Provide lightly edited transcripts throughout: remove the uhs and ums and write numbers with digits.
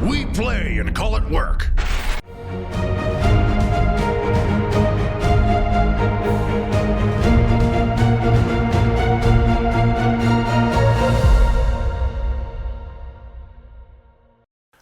We play and call it work.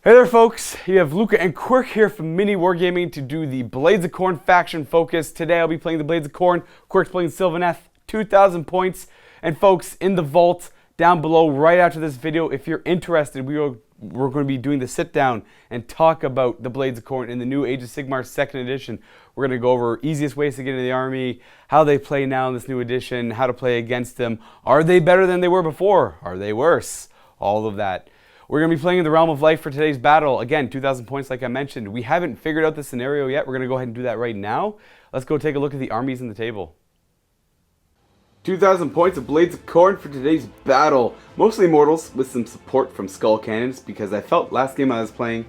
Hey there folks, you have Luka and Quirk here from MiniWarGaming to do the Blades of Khorne faction focus. Today I'll be playing the Blades of Khorne, Quirk's playing Sylvaneth, 2,000 points. And folks, in the vault down below right after this video, if you're interested, we're going to be doing the sit down and talk about the Blades of Khorne in the new Age of Sigmar 2nd edition. We're going to go over easiest ways to get into the army, how they play now in this new edition, how to play against them. Are they better than they were before? Are they worse? All of that. We're going to be playing in the Realm of Life for today's battle. Again, 2,000 points like I mentioned. We haven't figured out the scenario yet. We're going to go ahead and do that right now. Let's go take a look at the armies in the table. 2,000 points of Blades of Khorne for today's battle. Mostly mortals with some support from skull cannons because I felt last game I was playing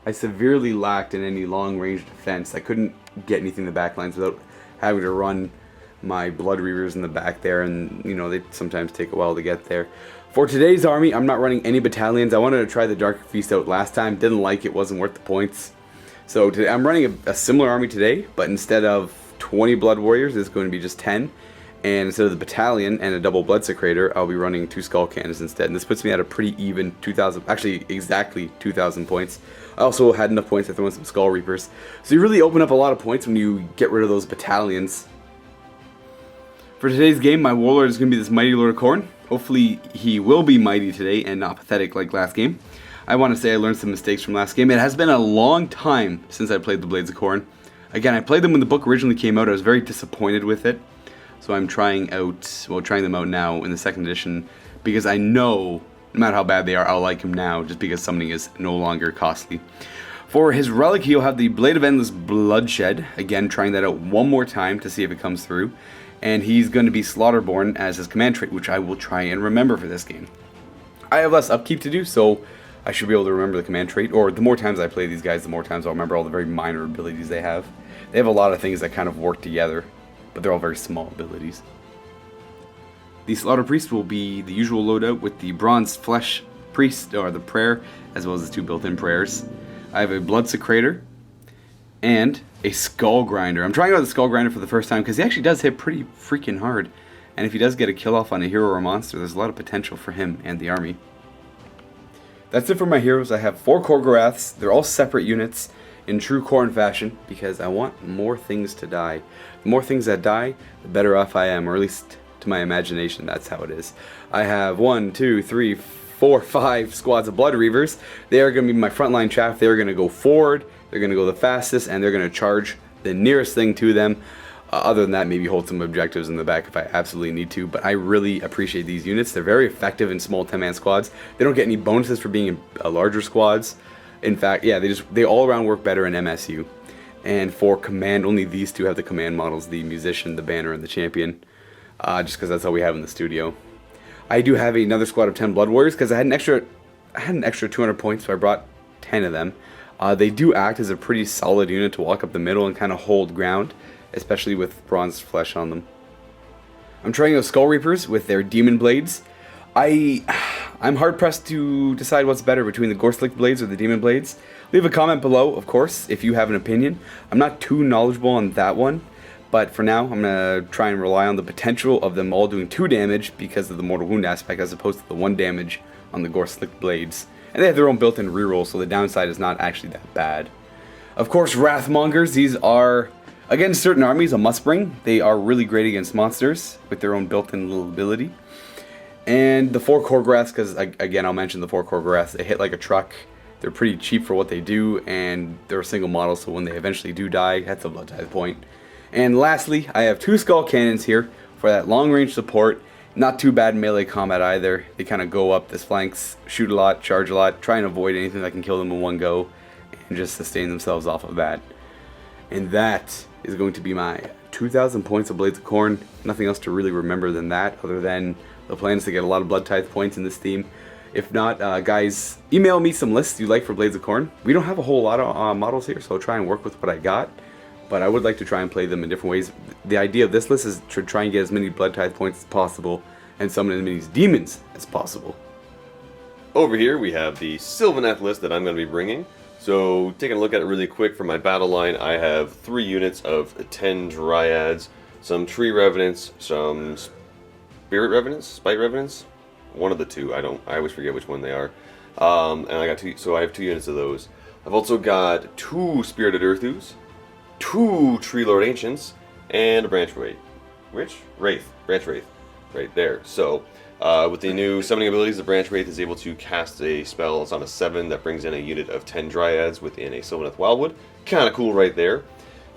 I severely lacked in any long range defense. I couldn't get anything in the back lines without having to run my Blood Reavers in the back there, and you know, they sometimes take a while to get there. For today's army, I'm not running any battalions. I wanted to try the Dark Feast out last time, didn't like it, wasn't worth the points. So today, I'm running a similar army today, but instead of 20 Blood Warriors, it's going to be just 10. And instead of the battalion and a double Blood Secretor, I'll be running 2 Skull Cannons instead. And this puts me at a pretty even 2,000, actually exactly 2,000 points. I also had enough points to throw in some Skull Reapers. So you really open up a lot of points when you get rid of those battalions. For today's game, my Warlord is going to be this Mighty Lord of Khorne. Hopefully he will be mighty today and not pathetic like last game. I want to say I learned some mistakes from last game. It has been a long time since I played the Blades of Khorne. Again, I played them when the book originally came out. I was very disappointed with it. So I'm trying them out now in the 2nd edition because I know no matter how bad they are, I'll like him now just because summoning is no longer costly. For his relic, he'll have the Blade of Endless Bloodshed. Again, trying that out one more time to see if it comes through. And he's going to be Slaughterborn as his command trait, which I will try and remember for this game. I have less upkeep to do, so I should be able to remember the command trait. Or the more times I play these guys, the more times I'll remember all the very minor abilities they have. They have a lot of things that kind of work together, but they're all very small abilities. The Slaughter Priest will be the usual loadout with the Bronze Flesh Priest, or the Prayer, as well as the 2 built-in prayers. I have a Blood Secretor and a Skull Grinder. I'm trying out the Skull Grinder for the first time because he actually does hit pretty freaking hard. And if he does get a kill off on a hero or a monster, there's a lot of potential for him and the army. That's it for my heroes. I have 4 Khorgoraths. They're all separate units in true Khorne fashion because I want more things to die. The more things that die, the better off I am, or at least to my imagination, that's how it is. I have 1, 2, 3, 4, 5 squads of Blood Reavers. They are going to be my frontline chaff. They're going to go forward. They're going to go the fastest, and they're going to charge the nearest thing to them. Other than that, maybe hold some objectives in the back if I absolutely need to. But I really appreciate these units. They're very effective in small 10-man squads. They don't get any bonuses for being in larger squads. In fact, yeah, they all around work better in MSU. And for command, only these 2 have the command models: the Musician, the Banner, and the Champion. Just because that's all we have in the studio. I do have another squad of 10 Blood Warriors because I had an extra 200 points, so I brought 10 of them. They do act as a pretty solid unit to walk up the middle and kind of hold ground, especially with bronze flesh on them. I'm trying out Skull Reapers with their Demon Blades. I'm hard pressed to decide what's better between the Gorslick Blades or the Demon Blades. Leave a comment below, of course, if you have an opinion. I'm not too knowledgeable on that one, but for now I'm going to try and rely on the potential of them all doing 2 damage because of the Mortal Wound aspect as opposed to the 1 damage on the Gorslick Blades. And they have their own built-in reroll, so the downside is not actually that bad. Of course, Wrathmongers, these are, against certain armies, a must-bring. They are really great against monsters with their own built-in little ability. And the 4 Khorgoraths, because again, I'll mention the 4 Khorgoraths, they hit like a truck. They're pretty cheap for what they do, and they're a single model, so when they eventually do die, that's a blood tithe point. And lastly, I have 2 Skull Cannons here for that long-range support. Not too bad in melee combat either. They kind of go up this flanks, shoot a lot, charge a lot, try and avoid anything that can kill them in one go, and just sustain themselves off of that. And that is going to be my 2,000 points of Blades of Khorne. Nothing else to really remember than that, other than the plan is to get a lot of Blood Tithe points in this theme. If not, guys, email me some lists you like for Blades of Khorne. We don't have a whole lot of models here, so I'll try and work with what I got. But I would like to try and play them in different ways. The idea of this list is to try and get as many Blood Tithe points as possible and summon as many demons as possible. Over here we have the Sylvaneth list that I'm going to be bringing. So taking a look at it really quick for my battle line, I have 3 units of 10 Dryads, some Tree Revenants, some Spirit Revenants, Spite Revenants, one of the two. I always forget which one they are. And I got 2, so I have 2 units of those. I've also got 2 Spirited Earthus, 2 Treelord Ancients, and a Branch Wraith. Branch Wraith, right there. So with the new summoning abilities, the Branch Wraith is able to cast a spell. It's on a 7 that brings in a unit of 10 Dryads within a Sylvaneth Wildwood. Kind of cool right there.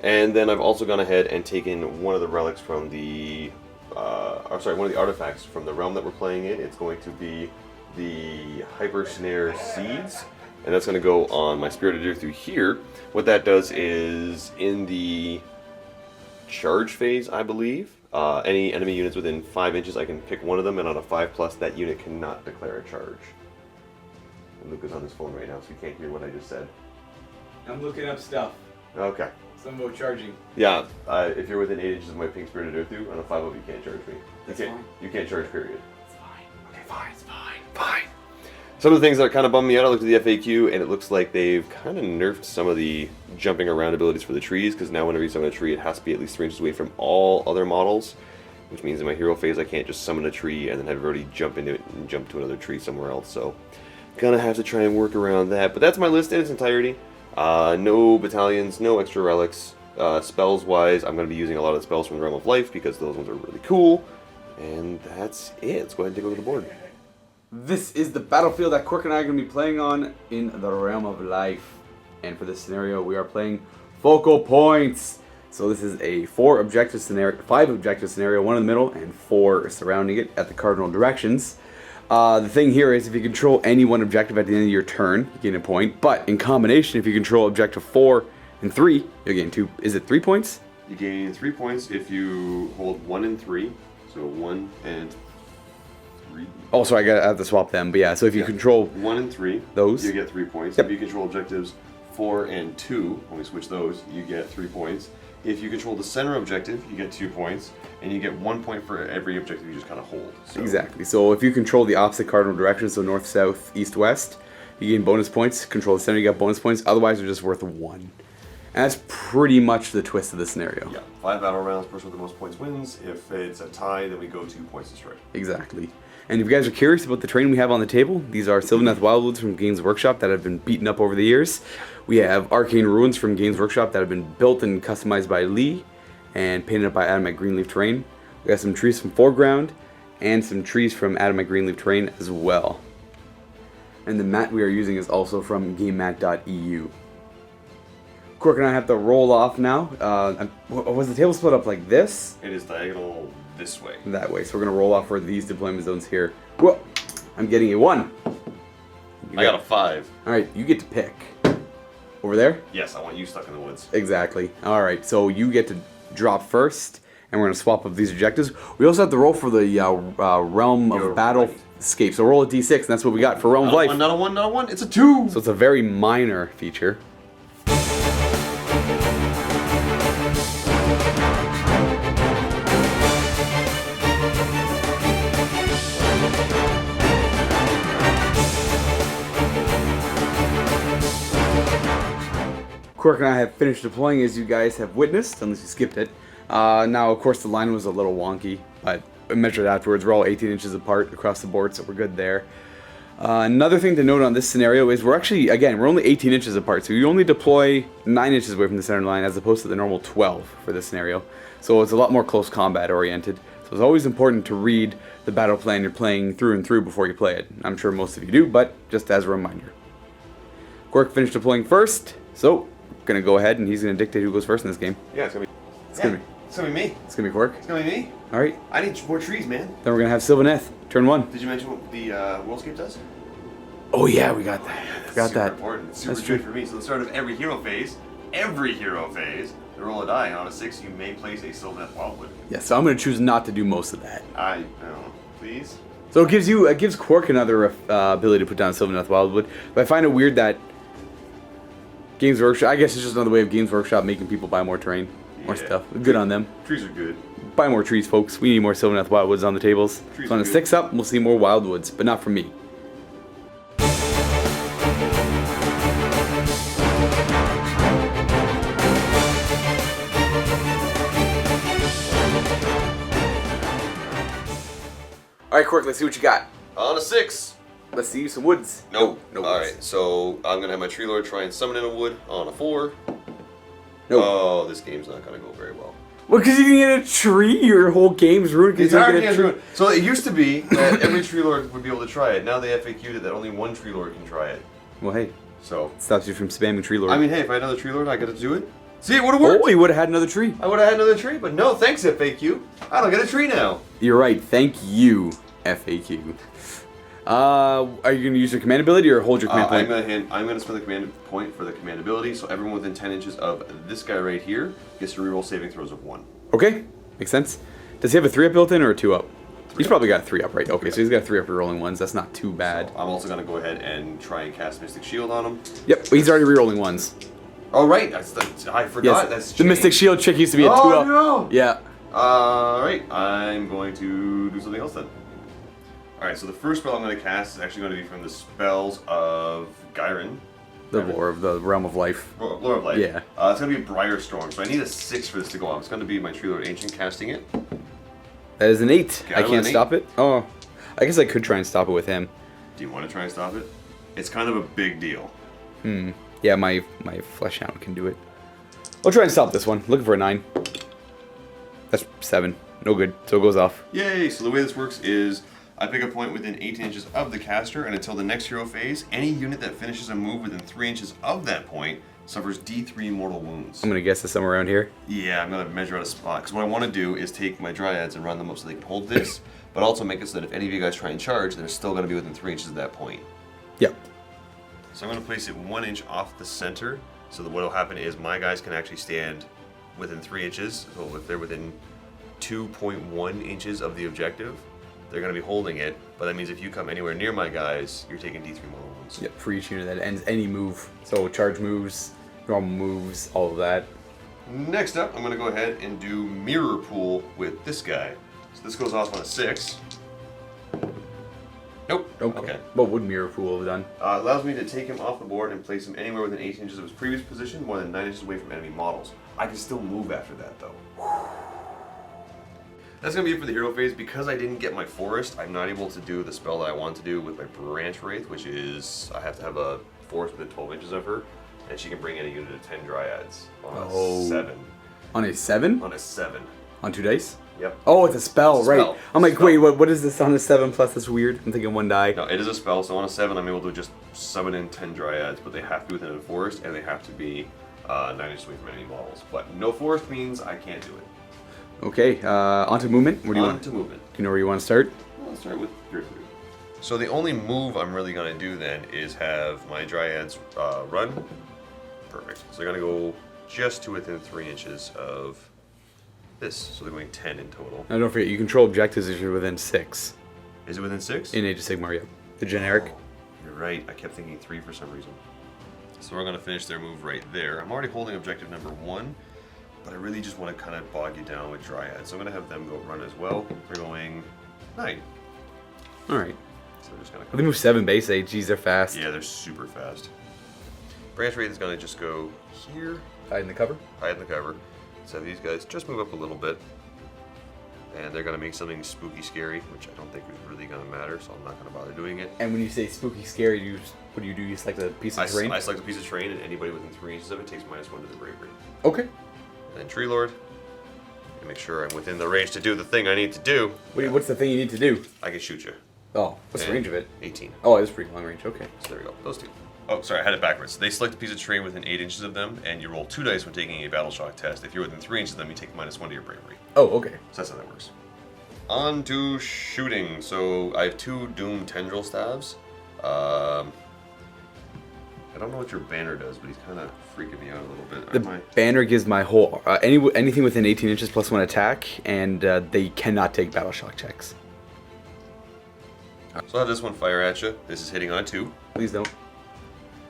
And then I've also gone ahead and taken one of the relics from the, one of the artifacts from the realm that we're playing in. It's going to be the Hyper Snare Seeds, and that's going to go on my Spirited Earth through here. What that does is in the charge phase, I believe, any enemy units within 5 inches, I can pick one of them, and on a 5+, that unit cannot declare a charge. And Luka's on his phone right now, so he can't hear what I just said. I'm looking up stuff. Okay. Some about charging. Yeah, if you're within 8 inches of my pink Spirited Earth, on a 5-up, you can't charge me. That's fine. You can't charge, period. It's fine. Okay, fine. It's fine. Some of the things that kind of bummed me out, I looked at the FAQ, and it looks like they've kind of nerfed some of the jumping around abilities for the trees, because now whenever you summon a tree, it has to be at least 3 inches away from all other models, which means in my hero phase, I can't just summon a tree and then have everybody jump into it and jump to another tree somewhere else, so gonna have to try and work around that. But that's my list in its entirety. No battalions, no extra relics. Spells-wise, I'm going to be using a lot of the spells from the Realm of Life, because those ones are really cool. And that's it. Let's go ahead and take a look at the board. This is the battlefield that Quirk and I are going to be playing on in the Realm of Life. And for this scenario, we are playing Focal Points. So this is a 5 objective scenario, 1 in the middle and 4 surrounding it at the cardinal directions. The thing here is if you control any one objective at the end of your turn, you gain a point. But in combination, if you control objective 4 and 3, you gain 2. Is it 3 points? You gain 3 points if you hold 1 and 3. So 1 and 3. Oh, sorry, I have to swap them. But yeah, so if you control 1 and 3, those, you get 3 points. Yep. If you control objectives 4 and 2, when we switch those, you get 3 points. If you control the center objective, you get 2 points, and you get 1 point for every objective you just kind of hold. So. Exactly. So if you control the opposite cardinal direction, so north, south, east, west, you gain bonus points. Control the center, you get bonus points. Otherwise, they're just worth 1. And that's pretty much the twist of the scenario. Yeah, 5 battle rounds, person with the most points wins. If it's a tie, then we go 2 points destroyed. Exactly. And if you guys are curious about the terrain we have on the table, these are Sylvaneth Wildwoods from Games Workshop that have been beaten up over the years. We have Arcane Ruins from Games Workshop that have been built and customized by Lee and painted up by Adam at Greenleaf Terrain. We got some trees from Foreground and some trees from Adam at Greenleaf Terrain as well. And the mat we are using is also from GameMat.eu. Quirk and I have to roll off now. Was the table split up like this? It is diagonal this way. That way. So we're going to roll off for these deployment zones here. Whoa! I'm getting a 1. I got a 5. Alright, you get to pick. Over there? Yes, I want you stuck in the woods. Exactly. Alright, so you get to drop first, and we're going to swap up these objectives. We also have to roll for the Realm of Battle escape. So roll a d6, and that's what we got for Realm of Life. Not a 1, not a 1, it's a 2! So it's a very minor feature. Quirk and I have finished deploying, as you guys have witnessed, unless you skipped it. Now, of course, the line was a little wonky, but I measured afterwards. We're all 18 inches apart across the board, so we're good there. Another thing to note on this scenario is we're actually, again, we're only 18 inches apart, so you only deploy 9 inches away from the center line as opposed to the normal 12 for this scenario. So it's a lot more close combat oriented. So it's always important to read the battle plan you're playing through and through before you play it. I'm sure most of you do, but just as a reminder. Quirk finished deploying first, so gonna go ahead and he's gonna dictate who goes first in this game. Yeah, it's gonna be. It's gonna be me. It's gonna be Quirk. It's gonna be me. All right. I need more trees, man. Then we're gonna have Sylvaneth. Turn 1. Did you mention what the Worldscape does? Oh yeah, we got that. Forgot super that. Important. It's super That's good true. for me. So the start of every hero phase, you roll a die, and on a 6 you may place a Sylvaneth Wildwood. Yeah, so I'm gonna choose not to do most of that. I don't know. Please. So it gives Quirk another ability to put down Sylvaneth Wildwood. But I find it weird that Games Workshop, I guess it's just another way of Games Workshop making people buy more terrain, more stuff. Good on them. Trees are good. Buy more trees, folks. We need more Sylvaneth Wildwoods on the tables. Trees So on are a good. 6 up, we'll see more Wildwoods, but not from me. All right, Quirk, let's see what you got. On a 6. Let's see some woods. Nope. No All woods. right, so I'm gonna have my Treelord try and summon in a wood on a 4. Nope. Oh, this game's not gonna go very well. Well, because you can get a tree, your whole game's ruined because you don't get a tree. So it used to be that every Treelord would be able to try it. Now they FAQ'd it that only one Treelord can try it. Well, hey, So it stops you from spamming Treelord. I mean, hey, if I had another Treelord, I could do it. See, it would have worked. Oh, you would have had another tree. I would have had another tree, but no, thanks FAQ. I don't get a tree now. You're right. Thank you, FAQ. Are you going to use your command ability or hold your command point? I'm gonna spend the command point for the command ability, so everyone within 10 inches of this guy right here gets to reroll saving throws of 1. Okay, makes sense. Does he have a 3-up built in or a 2-up? He's probably got a 3-up, right? Okay, so he's got a 3-up rerolling ones. That's not too bad. So I'm also gonna go ahead and try and cast Mystic Shield on him. Yep, he's already rerolling ones. Oh right, I forgot. Yes, That's the Mystic Shield trick used to be a 2-up. No! Yeah. Alright, I'm going to do something else then. Alright, so the first spell I'm going to cast is actually going to be from the spells of Gyron. The lore of the Realm of Life. Lore of Life. Yeah. It's going to be Briar Storm, so I need a 6 for this to go off. It's going to be my Treelord Ancient casting it. That is an 8. Okay, I can't stop it. Oh, I guess I could try and stop it with him. Do you want to try and stop it? It's kind of a big deal. Yeah, my Flesh Hound can do it. I'll try and stop this one. Looking for a 9. That's 7. No good. So it goes off. Yay! So the way this works is I pick a point within 8 inches of the caster, and until the next hero phase, any unit that finishes a move within 3 inches of that point suffers D3 mortal wounds. I'm going to guess it's somewhere around here. Yeah, I'm going to measure out a spot, because what I want to do is take my Dryads and run them up so they can hold this, but also make it so that if any of you guys try and charge, they're still going to be within 3 inches of that point. Yep. So I'm going to place it 1 inch off the center, so that what will happen is my guys can actually stand within 3 inches, so if they're within 2.1 inches of the objective, they're going to be holding it, but that means if you come anywhere near my guys, you're taking D3 mortal wounds. Yep, for each unit that ends any move. So charge moves, normal moves, all of that. Next up, I'm going to go ahead and do Mirror Pool with this guy. So this goes off on a 6. Nope. Okay. What would Mirror Pool have done? Allows me to take him off the board and place him anywhere within 8 inches of his previous position, more than 9 inches away from enemy models. I can still move after that, though. That's going to be it for the hero phase. Because I didn't get my forest, I'm not able to do the spell that I want to do with my Branch Wraith, which is I have to have a forest within 12 inches of her, and she can bring in a unit of 10 Dryads on a 7. On a 7? On a 7. On 2 dice? Yep. Oh, it's a spell, It's a right. spell. I'm like, Spell. wait, what is this on a 7 plus? That's weird. I'm thinking 1 die. No, it is a spell, so on a 7 I'm able to just summon in 10 Dryads, but they have to be within a forest, and they have to be 9 inches away from enemy models. But no forest means I can't do it. Okay, onto movement. Where do you want? To movement. Do you know where you want to start? Well, let's start with Driftwood. So the only move I'm really going to do then is have my Dryads run. Perfect. So they're going to go just to within 3 inches of this. So they're going 10 in total. Now don't forget, you control objectives if you're within 6. Is it within 6? In Age of Sigmar, yeah. The generic. Oh, you're right. I kept thinking 3 for some reason. So we're going to finish their move right there. I'm already holding objective number 1, but I really just want to kind of bog you down with Dryads. So I'm going to have them go run as well. They're going 9. Alright. So they're just going They to... move 7 base age. Geez, they're fast. Yeah, they're super fast. Branch Wraith is going to just go here, Hide in the cover. hide in the cover. So these guys just move up a little bit. And they're going to make something spooky scary, which I don't think is really going to matter, so I'm not going to bother doing it. And when you say spooky scary, what do? You select a piece of terrain? I select a piece of terrain, and anybody within 3 inches of it takes -1 to the bravery. Okay. And then Treelord, and make sure I'm within the range to do the thing I need to do. Wait, what's the thing you need to do? I can shoot you. Oh, what's the And range of it? 18. Oh, it's pretty long range. Okay. So there we go. Those two. Oh, sorry, I had it backwards. They select a piece of terrain within 8 inches of them, and you roll 2 dice when taking a battle shock test. If you're within 3 inches of them, you take -1 to your bravery. Oh, okay. So that's how that works. On to shooting. So I have 2 Doom Tendril Staves. I don't know what your banner does, but he's kind of freaking me out a little bit. The banner gives my whole anything within 18 inches +1 attack, and they cannot take battle shock checks. So I'll have this one fire at you. This is hitting on a 2. Please don't.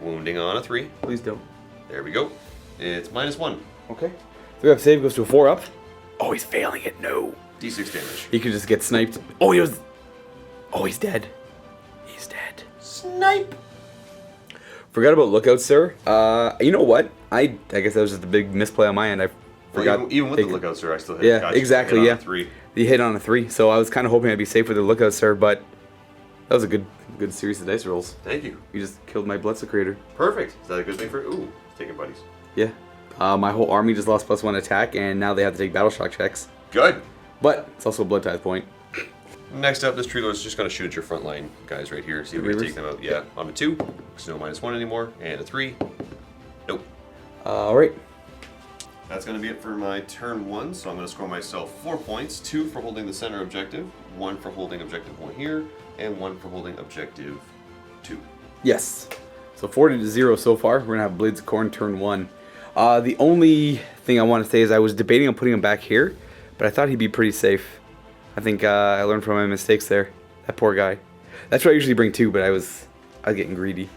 Wounding on a 3. Please don't. There we go. It's -1. Okay. 3-up save goes to a 4-up. Oh, he's failing it. No. D6 damage. He could just get sniped. Oh, he's dead. He's dead. Snipe! Forgot about Lookout, sir. You know what? I guess that was just a big misplay on my end. I forgot. Well, even with the Lookout, sir, I still hit. Yeah, exactly. Hit on Yeah. a 3. The hit on a 3, so I was kind of hoping I'd be safe with the Luka, sir, but that was a good series of dice rolls. Thank you. You just killed my Blades of Khorne. Perfect. Is that a good thing for... Ooh, taking buddies. Yeah. My whole army just lost +1 attack, and now they have to take battle shock checks. Good. But it's also a blood tithe point. Next up, this Treelord is just going to shoot at your front line guys right here. See if we can take them out. Yeah, on a 2. There's no -1 anymore. And a 3. Nope. Alright. That's going to be it for my turn 1. So I'm going to score myself 4 points. 2 for holding the center objective. 1 for holding objective 1 here. And 1 for holding objective 2. Yes. So 4-0 so far. We're going to have Blades of Khorne turn 1. The only thing I want to say is I was debating on putting him back here, but I thought he'd be pretty safe. I think I learned from my mistakes there. That poor guy. That's what I usually bring too, but I was getting greedy.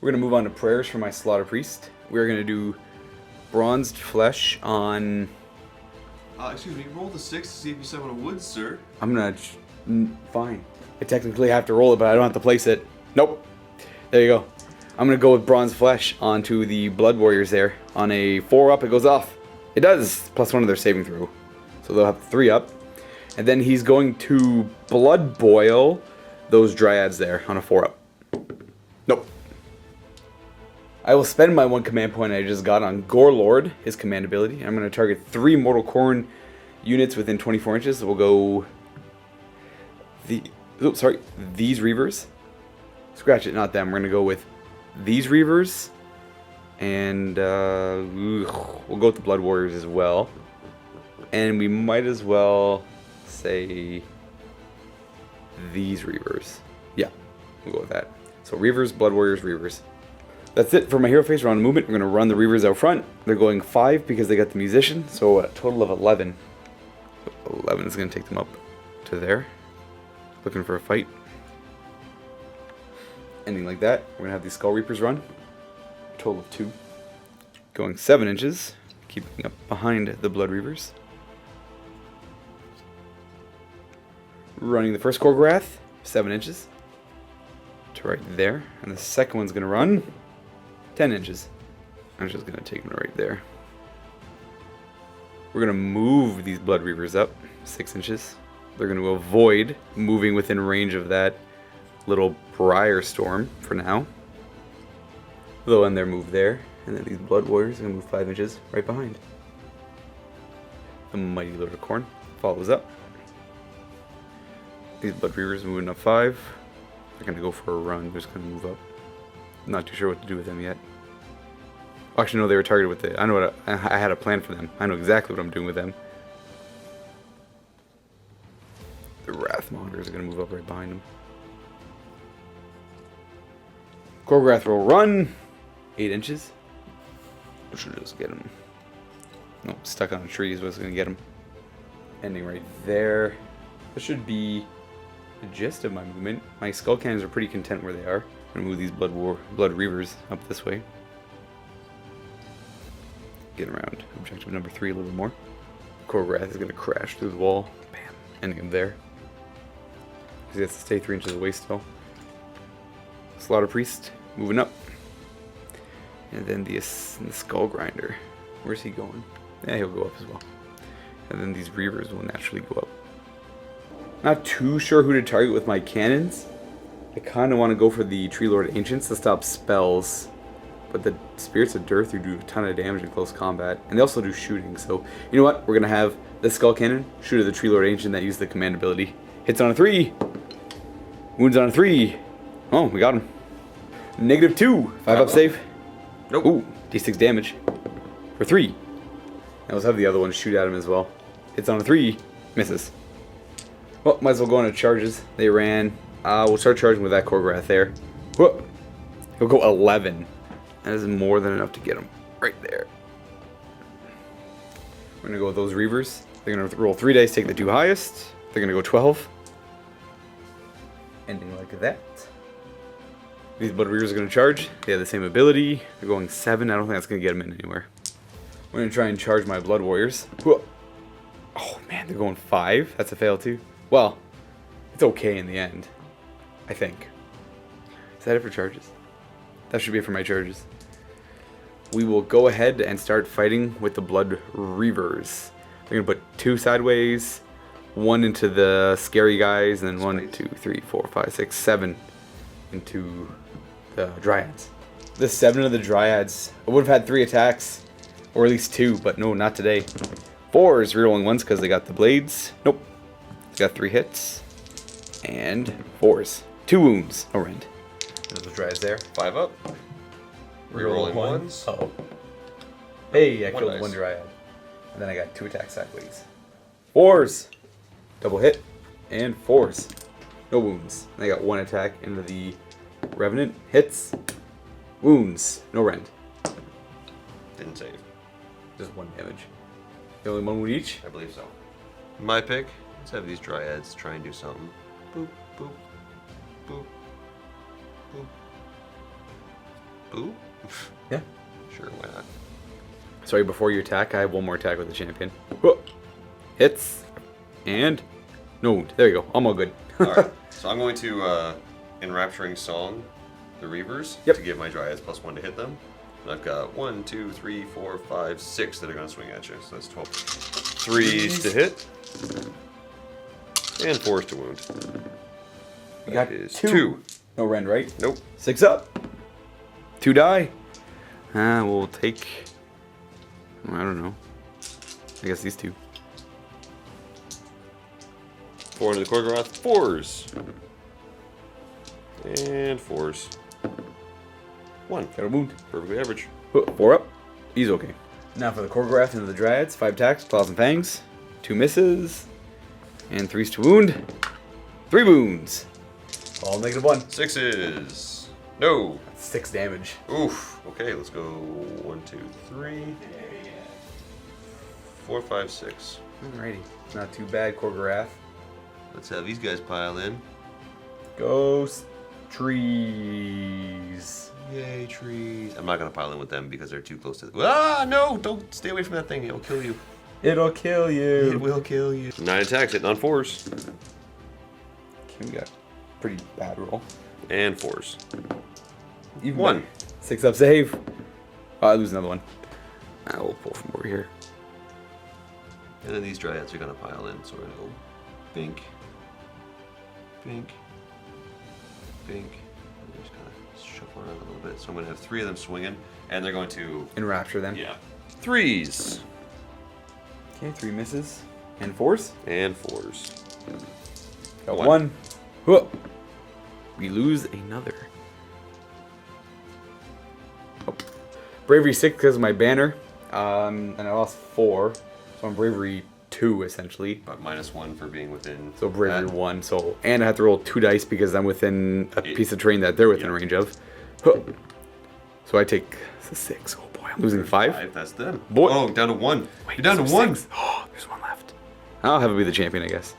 We're going to move on to prayers for my Slaughter Priest. We're going to do bronzed flesh on... Excuse me, roll the 6 to see if you summon a wood, sir. I'm going to... Fine. I technically have to roll it, but I don't have to place it. Nope. There you go. I'm going to go with bronze flesh onto the blood warriors there. On a 4 up, it goes off. It does. +1 of their saving throw. So they'll have 3 up. And then he's going to blood boil those dryads there on a 4 up. Nope. I will spend my 1 command point I just got on Treelord, his command ability. I'm going to target 3 Mortal Khorne units within 24 inches. So we'll go... these Reavers. Scratch it, not them. We're going to go with these Reavers. And we'll go with the Blood Warriors as well. And we might as well say these Reavers. Yeah, we'll go with that. So Reavers, Blood Warriors, Reavers. That's it for my hero phase. We're on movement. We're going to run the Reavers out front. They're going 5 because they got the Musician. So a total of 11. 11 is going to take them up to there. Looking for a fight. Ending like that. We're going to have these Skull Reapers run. A total of 2. Going 7 inches. Keeping up behind the Blood Reavers. Running the first Korgorath. 7 inches. To right there. And the second one's going to run 10 inches. I'm just going to take them right there. We're going to move these Blood Reavers up 6 inches. They're going to avoid moving within range of that little Briar Storm for now. They'll end their move there. And then these Blood Warriors are going to move 5 inches right behind. The Mighty Lord of Khorne follows up. These Blood Reavers moving up 5. They're going to go for a run. They're just going to move up. Not too sure what to do with them yet. Actually, no, they were targeted with it. I know what I had a plan for them. I know exactly what I'm doing with them. The Wrathmongers are going to move up right behind them. Korgorath will run 8 inches. Which should just get him. Nope, stuck on a tree is what's going to get him. Ending right there. This should be the gist of my movement. My Skull Cannons are pretty content where they are. I'm going to move these Blood Reavers up this way. Get around objective number 3 a little bit more. Korgorath is going to crash through the wall. Bam. Ending him there. Because he has to stay 3 inches away still. Slaughter Priest moving up. And then the Skull Grinder. Where's he going? Yeah, he'll go up as well. And then these Reavers will naturally go up. Not too sure who to target with my cannons. I kind of want to go for the Treelord Ancients to stop spells. But the Spirits of Dearth do a ton of damage in close combat. And they also do shooting. So, you know what? We're going to have the Skull Cannon shoot at the Treelord Ancient that uses the command ability. Hits on a 3. Wounds on a 3. Oh, we got him. -2. 5 up save. Nope. Ooh, D6 damage. For 3. Now let's have the other one shoot at him as well. Hits on a 3. Misses. Well, might as well go on to charges. They ran. We'll start charging with that Korgorath there. Whoop. He'll go 11. That is more than enough to get him right there. We're going to go with those Reavers. They're going to roll 3 dice, take the 2 highest. They're going to go 12. Ending like that. These Blood Reavers are going to charge. They have the same ability. They're going 7. I don't think that's going to get them in anywhere. We're going to try and charge my Blood Warriors. Whoa. Oh, man, they're going 5. That's a fail, too. Well, it's okay in the end. I think. Is that it for charges? That should be it for my charges. We will go ahead and start fighting with the Blood Reavers. We're going to put 2 sideways, 1 into the scary guys, and then 1, 2, 3, 4, 5, 6, 7 into the Dryads. The 7 of the Dryads. I would have had 3 attacks, or at least 2, but no, not today. 4s rerolling 1s because they got the blades. Nope. They got 3 hits. And 4s. 2 wounds. No rend. There's the Dryads there. 5 up. Rerolling 1s. Uh-oh. Hey, I One killed dice. 1 Dryad. And then I got 2 attacks sideways. 4s. Double hit. And 4s. No wounds. And I got 1 attack into the Revenant. Hits. Wounds. No rend. Didn't save. Just 1 damage. Only 1 wound each? I believe so. My pick. Let's have these Dryads try and do something. Boop, boop, boop, boop, boop. Yeah. Sure, why not? Sorry, before you attack, I have 1 more attack with the champion. Whoa. Hits. And no wound. There you go. I'm all good. Alright, so I'm going to Enrapturing Song the Reavers Yep. to give my Dryads +1 to hit them. And I've got 1, 2, 3, 4, 5, 6 that are going to swing at you, so that's 12. 3s to hit. And 4s to wound. We got That is 2. No rend, right? Nope. 6 up. 2 die. We'll take... I don't know. I guess these 2. 4 into the Korgorath. 4s. And 4s. 1. Got a wound. Perfectly average. 4 up. He's okay. Now for the Korgorath into the Dryads. 5 attacks, claws and fangs. 2 misses. And 3s to wound. 3 wounds. All -1. 6s. No. 6 damage. Oof. Okay, let's go 1, 2, 3, 4, 5, 6. Alrighty. Not too bad, Korgorath. Let's have these guys pile in. Ghost trees. Yay, trees. I'm not going to pile in with them because they're too close to the... Ah, no! Don't stay away from that thing. It'll kill you. It'll kill It you. will kill you. 9 attacks, hitting on 4s. Okay, we got pretty bad roll. And 4s. Even 1. better. 6 up save. Oh, I lose another one. I will pull from over here. And then these Dryads are going to pile in. So we're going to go bink, bink, bink. And just kind of shuffle around a little bit. So I'm going to have 3 of them swinging. And they're going to... Enrapture them. Yeah. 3s. Okay, 3 misses. And 4s. And 4s. Got One. 1. Whoa. We lose another. Oh. Bravery 6 because of my banner. And I lost 4. So I'm bravery 2 essentially. But -1 for being within... So bravery that. 1. So and I have to roll 2 dice because I'm within a piece of terrain that they're within range of. Huh. So I take 6. Oh boy, I'm losing 5. That's them. Boy. Oh, down to 1. Wait, You're down to there's 1. 6. Oh, there's 1 left. I'll have it be the champion, I guess.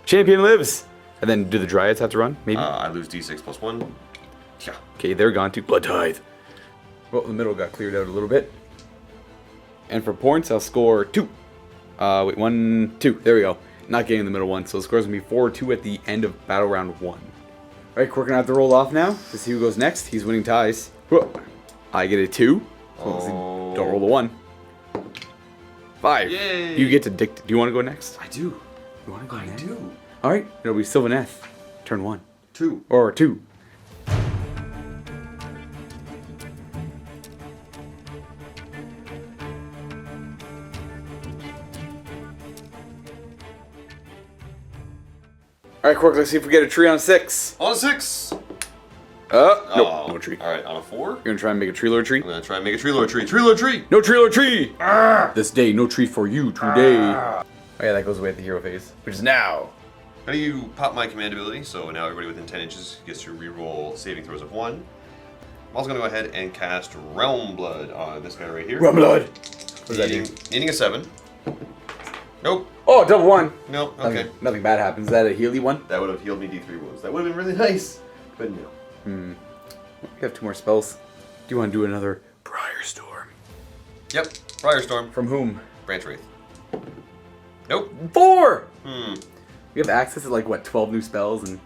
Champion lives. And then do the Dryads have to run? Maybe. I lose D6 +1. Yeah. Okay, they're gone too. Blood Tithe. Well, the middle got cleared out a little bit. And for points, I'll score 2. Wait, 1, 2. There we go. Not getting the middle one, so the score's gonna be 4-2 at the end of battle round 1. Alright, Quirk gonna have to roll off now to see who goes next. He's winning ties. Whoa. I get a 2. So Oh. don't roll the 1. 5. Yay. You get to dictate. Do you want to go next? I do. You want to go I next? do. Alright, it'll be Sylvaneth. Turn 1. 2. Or 2. Alright, Quirk, let's see if we get a tree on a 6. On a 6. Nope, no tree. Alright, on a 4. You're gonna try and make a Treelord tree? I'm gonna try and make a Treelord tree. Treelord tree! No Treelord tree! This day, no tree for you today. Oh yeah, that goes away at the hero phase, which is now. How do you pop my command ability? So now everybody within 10 inches gets to reroll saving throws of 1. I'm also gonna go ahead and cast Realm Blood on this guy right here. Run blood! What does that mean? Needing a 7. Nope. Oh, double 1. Nope. Okay. Nothing bad happens. Is that a Healy one? That would have healed me D3 wounds. That would have been really nice. But no. We have 2 more spells. Do you want to do another Briar Storm? Yep. Firestorm. From whom? Branch Wraith. Nope. 4! Hmm. We have access to like, what, 12 new spells and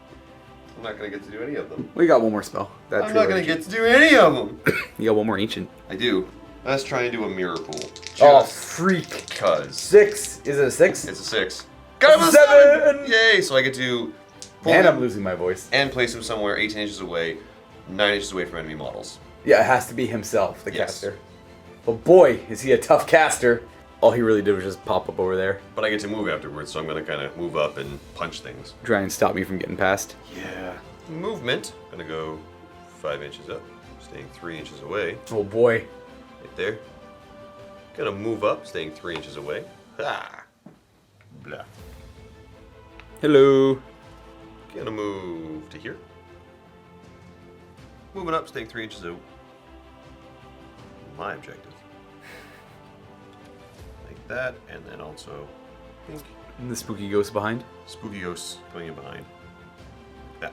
I'm not going to get to do any of them. We got one more spell. That I'm not going to get to do any of them. You got one more ancient. I do. Let's try and do a mirror pool. Oh, freak. Cuz. 6. Is it a 6? It's a 6. Got him a 7! Yay! So I get to pull And him I'm losing my voice. and place him somewhere 18 inches away, 9 inches away from enemy models. Yeah, it has to be himself, the Yes. caster. But boy, is he a tough caster. All he really did was just pop up over there. But I get to move afterwards, so I'm going to kind of move up and punch things. Try and stop me from getting past. Yeah. Movement. Going to go 5 inches up, staying 3 inches away. Oh boy. Right there. Gonna move up, staying 3 inches away. Ah! Blah. Hello. Gonna move to here. Moving up, staying 3 inches out. My objective. Like that, and then also pink. And the spooky ghost behind. Spooky ghost going in behind. That.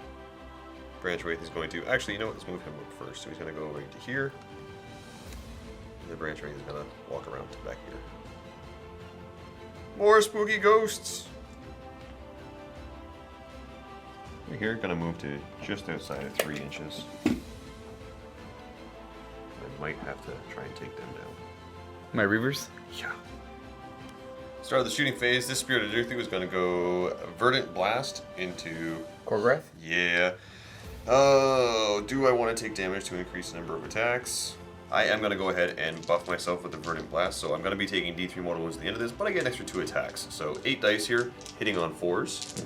Branch Wraith is going to. Actually, you know what? Let's move him up first. So he's gonna go right to here. The Branch Wraith is gonna walk around to back here. More spooky ghosts! We're here, gonna move to just outside of 3 inches. I might have to try and take them down. My reavers? Yeah. Start of the shooting phase, this Spirit of Dirthu is gonna go Verdant Blast into... Korgrath? Yeah. Oh, do I want to take damage to increase the number of attacks? I am going to go ahead and buff myself with the Verdant Blast, so I'm going to be taking D3 mortal wounds at the end of this, but I get an extra 2 attacks. So 8 dice here, hitting on 4s.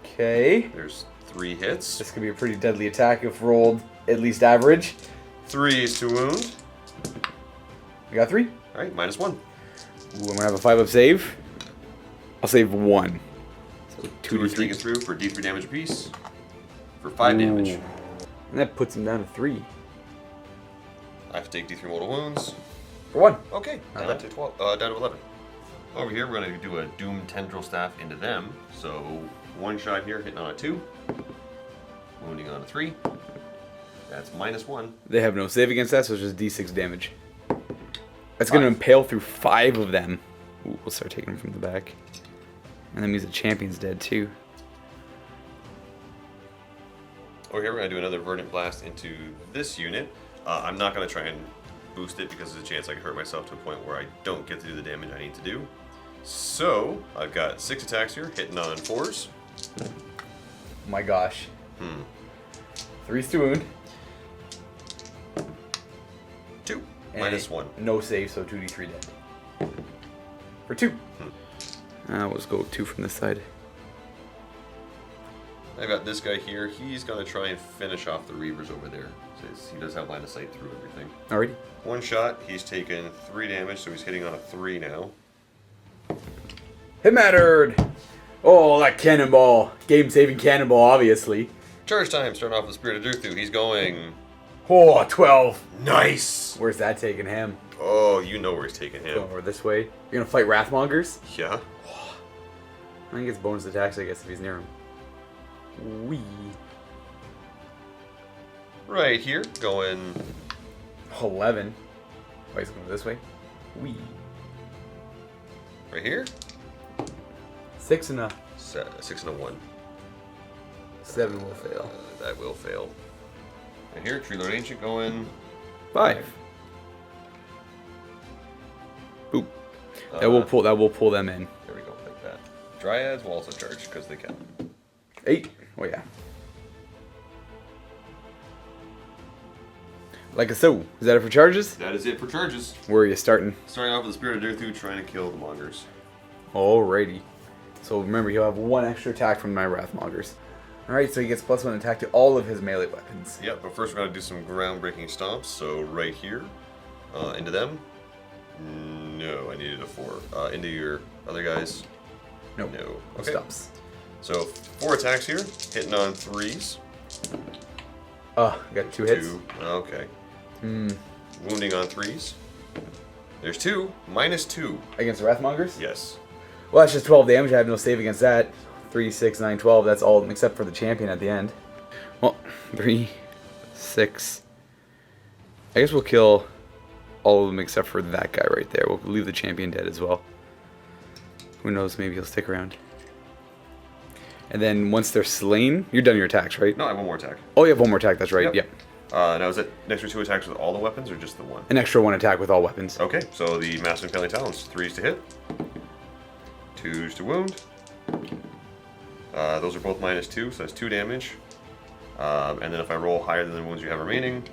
Okay. There's 3 hits. This could be a pretty deadly attack if rolled at least average. 3s to wound. We got 3. Alright, minus 1. Ooh, I'm going to have a 5-up save. I'll save 1. So 2 or 3 2d3. get through for D3 damage apiece. For 5 damage. And that puts him down to 3. I have to take D3 mortal wounds. For 1. Okay, Not down bad. to 12. Down to 11. Over here, we're going to do a Doom Tendril Staff into them. So, 1 shot here, hitting on a 2. Wounding on a 3. That's minus 1. They have no save against that, so it's just d6 damage. That's going to impale through 5 of them. Ooh, we'll start taking them from the back. And that means the champion's dead too. Over here, we're going to do another Verdant Blast into this unit. I'm not going to try and boost it because there's a chance I could hurt myself to a point where I don't get to do the damage I need to do. So, I've got 6 attacks here, hitting on 4s. Oh my gosh. 3's to wound. 2. And Minus 1. No save, so 2d3 dead. For 2. We'll just go 2 from this side. I've got this guy here. He's going to try and finish off the Reavers over there. So he does have line of sight through everything. Alrighty. 1 shot, he's taken 3 damage, so he's hitting on a 3 now. Hit mattered! Oh, that cannonball. Game-saving cannonball, obviously. Charge time, starting off with Spirit of Dirthu. He's going... Oh, 12. Nice! Where's that taking him? Oh, you know where he's taking him. Going over this way. You're gonna fight Wrathmongers? Yeah. I think it's bonus attacks, I guess, if he's near him. Wee. Right here, going... 11. Why is it going this way? Wee. Right here. 6 and a 6 and a 1. 7 will fail. That will fail. Right here, Treelord Ancient going... 5. Boop. That will pull them in. There we go, like that. Dryads will also charge, because they can. 8. Oh yeah. Like a so. Is that it for charges? That is it for charges. Where are you starting? Starting off with the Spirit of Dirthu, trying to kill the Mongers. Alrighty. So remember, he'll have 1 extra attack from my Wrathmongers. Alright, so he gets +1 attack to all of his melee weapons. Yep, but first we're going to do some groundbreaking stomps. So right here, into them. No, I needed a 4. Into your other guys. Nope. No. No Okay. stops. So 4 attacks here, hitting on 3s. Got 2 hits. 2. Okay. Wounding on 3s. There's 2. Minus 2. Against the Wrathmongers? Yes. Well, that's just 12 damage. I have no save against that. 3, 6, 9, 12. That's all except for the champion at the end. Well, 3, 6. I guess we'll kill all of them except for that guy right there. We'll leave the champion dead as well. Who knows? Maybe he'll stick around. And then once they're slain, you're done your attacks, right? No, I have one more attack. Oh, you have one more attack. That's right. Yep. Now, is it an extra 2 attacks with all the weapons or just the one? An extra 1 attack with all weapons. Okay, so the Massive Impaling Talons, 3s to hit, 2s to wound. Those are both -2, so that's 2 damage. And then if I roll higher than the wounds you have remaining,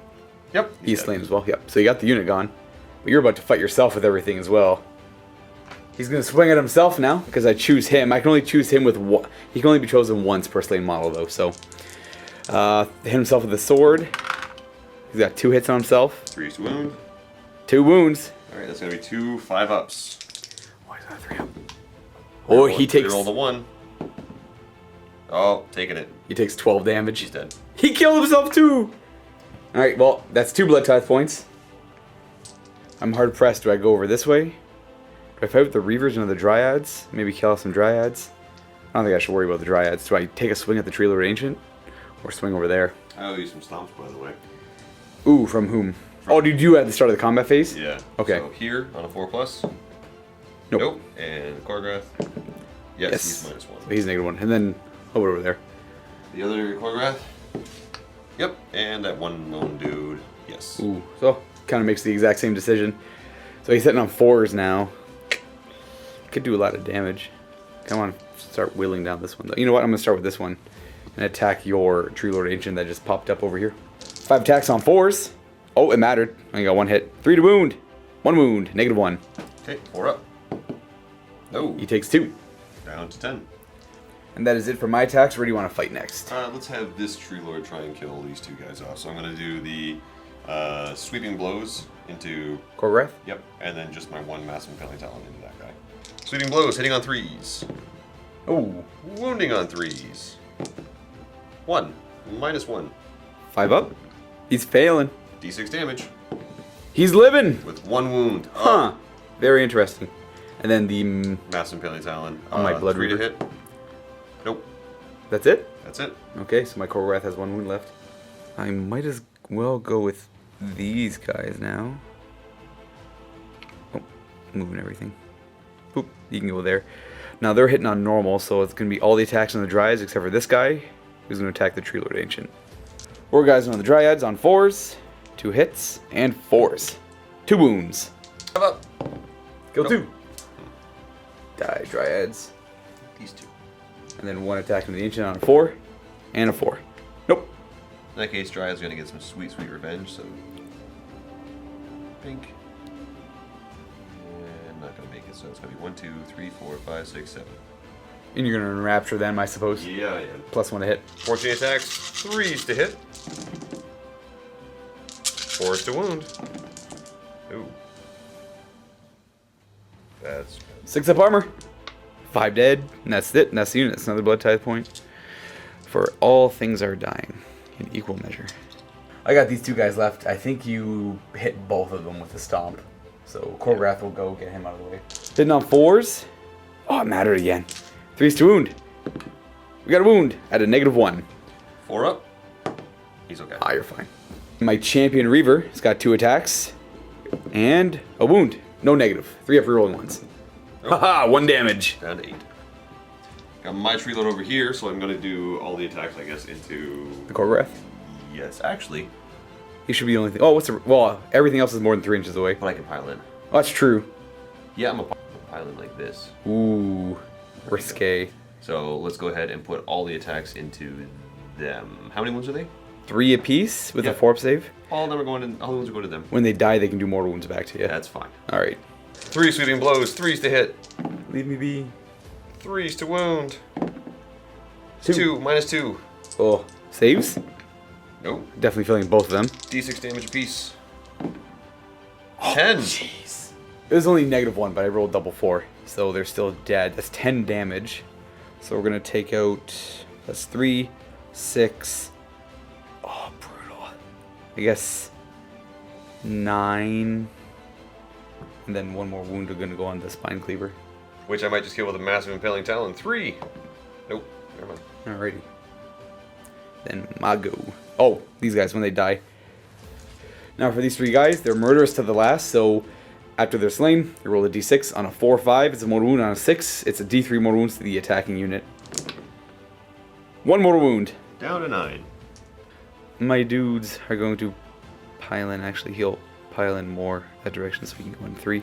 yep. He's slain as well. Yep. So you got the unit gone. But you're about to fight yourself with everything as well. He's going to swing at himself now because I choose him. I can only choose him with one. He can only be chosen once per slain model though. So hit himself with a sword. He's got 2 hits on himself. 3s to wound. 2 wounds. Alright, that's going to be 2 5-ups. Why is that 3 up? Oh, he takes... Roll the 1. Oh, taking it. He takes 12 damage. He's dead. He killed himself too! Alright, well, that's 2 blood tithe points. I'm hard pressed. Do I go over this way? Do I fight with the Reavers and the Dryads? Maybe kill off some Dryads? I don't think I should worry about the Dryads. Do I take a swing at the Treelord Ancient? Or swing over there? I owe you some stomps, by the way. Ooh, from whom? Oh, did you at the start of the combat phase? Yeah. Okay. So here on a 4+. Nope. And Korgrath. Yes, he's -1. So he's -1. And then over there. The other Korgrath. Yep. And that one lone dude. Yes. Ooh, so kind of makes the exact same decision. So he's hitting on 4s now. Could do a lot of damage. Come on, start wheeling down this one though. You know what? I'm gonna start with this one and attack your Treelord Ancient that just popped up over here. 5 attacks on 4s. Oh, it mattered. I got 1 hit. 3 to wound. 1 wound. -1. Okay, 4 up. No. He takes 2. Down to 10. And that is it for my attacks. Where do you want to fight next? Let's have this Treelord try and kill these 2 guys off. So I'm going to do the sweeping blows into... Korgrath? Yep, and then just my 1 Massive Impaling Talon into that guy. Sweeping blows, hitting on 3s. Oh. Wounding on 3s. 1. -1. 5 up. He's failing. D6 damage. He's living. With 1 wound. Huh. Very interesting. And then the... Massive Impaling Talon. On my Blood 3 to Reaver. hit. Nope. That's it? That's it. Okay, so my Korgrath has 1 wound left. I might as well go with these guys now. Oh, moving everything. Oop, you can go there. Now they're hitting on normal, so it's going to be all the attacks on the Dryads except for this guy, who's going to attack the Treelord Ancient. 4 guys on the Dryads on 4s, 2 hits, and 4s. 2 wounds. How about Kill Nope. 2. Die, Dryads. these 2? And then 1 attack on the Ancient on a 4, and a 4. Nope. In that case, Dryad's going to get some sweet, sweet revenge, so... Pink. And not going to make it, so it's going to be 1, 2, 3, 4, 5, 6, 7. And you're going to enrapture them, I suppose. Yeah, yeah. +1 to hit. 14 attacks, 3s to hit. 4s to wound. Ooh. That's... 6 up armor. 5 dead. And that's it. And that's the unit. That's another blood tithe point. For all things are dying. In equal measure. I got these 2 guys left. I think you hit both of them with the stomp. So Korgrath will go get him out of the way. Hitting on 4s. Oh, it mattered again. 3s to wound. We got a wound at a -1. 4 up. He's okay. Ah, you're fine. My champion Reaver has got 2 attacks. And a wound. No negative. 3 up rerolling ones. Haha, 1 damage. Down to 8. Got my Treelord over here, so I'm going to do all the attacks, I guess, into... The Korgrath? Yes, actually. He should be the only thing. Oh, what's the... Well, everything else is more than 3 inches away. But I can pile in. Oh, that's true. Yeah, I'm a pile in like this. Ooh, risque. So let's go ahead and put all the attacks into them. How many wounds are they? 3 apiece with Yeah. a 4-up save. All of them are going to... All the wounds are going to them. When they die, they can do mortal wounds back to you. That's fine. All right. 3 sweeping blows, 3s to hit, Leave me be. 3s to wound. 2. 2, -2. Oh, saves? Nope. Definitely feeling both of them. D6 damage apiece. 10. Jeez. It was only -1, but I rolled double 4. So they're still dead. That's 10 damage. So we're going to take out... That's 3, 6... Oh, brutal. I guess... 9... And then 1 more wound are going to go on the Spine Cleaver. Which I might just kill with a Massive Impaling Talon. 3. Nope. Never mind. Alrighty. Then Mago. Oh, these guys when they die. Now for these 3 guys, they're murderous to the last, so after they're slain, you roll a d6 on a 4 or 5. It's a mortal wound on a 6. It's a d3 mortal wounds to the attacking unit. One mortal wound. Down to 9. My dudes are going to pile in. Actually, he'll pile in more that direction so we can go in 3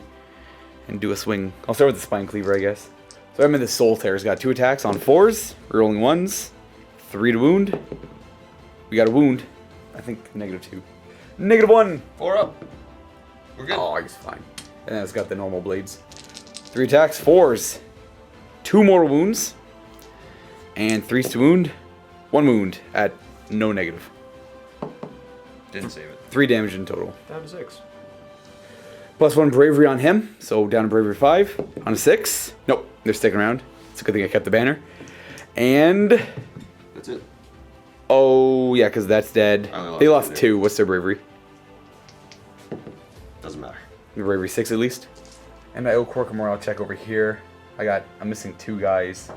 and do a swing. I'll start with the Spine Cleaver, I guess. So I'm in the Soul Tear. He's got 2 attacks on 4s, rolling 1s, 3 to wound. We got a wound. I think -2. -1. 4 up. We're good. Oh, he's fine. And then it's got the normal blades. 3 attacks, 4s, 2 mortal wounds, and 3s to wound. 1 wound at no negative. Didn't save it. 3 damage in total. Down to 6. +1 bravery on him, so down to bravery 5. On a 6. Nope, they're sticking around. It's a good thing I kept the banner. And That's it. oh yeah, because that's dead. They lost 2. What's their bravery? Doesn't matter. Bravery 6 at least. And I owe Quirk a morale check over here. I'm missing 2 guys.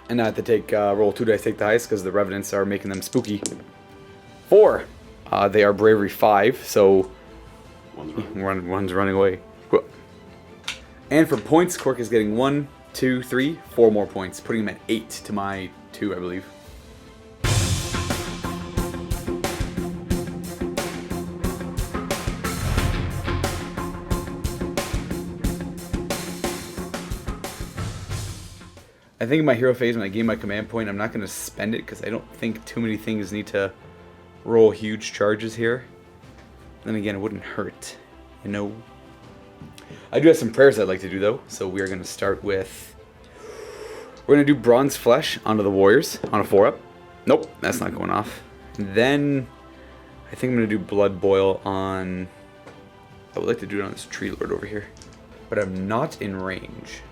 And I have to take roll 2 dice, take the highest because the revenants are making them spooky. 4. They are bravery 5, so one's running away. And for points, Quirk is getting 1, 2, 3, 4 more points, putting him at 8 to my 2, I believe. I think in my hero phase, when I gain my command point, I'm not going to spend it because I don't think too many things need to roll huge charges here. Then again, it wouldn't hurt, you know. I do have some prayers I'd like to do though, so we are going to start with. We're going to do Bronze Flesh onto the warriors on a 4-up. Nope, that's not going off. And then I think I'm going to do Blood Boil on. I would like to do it on this Treelord over here, but I'm not in range.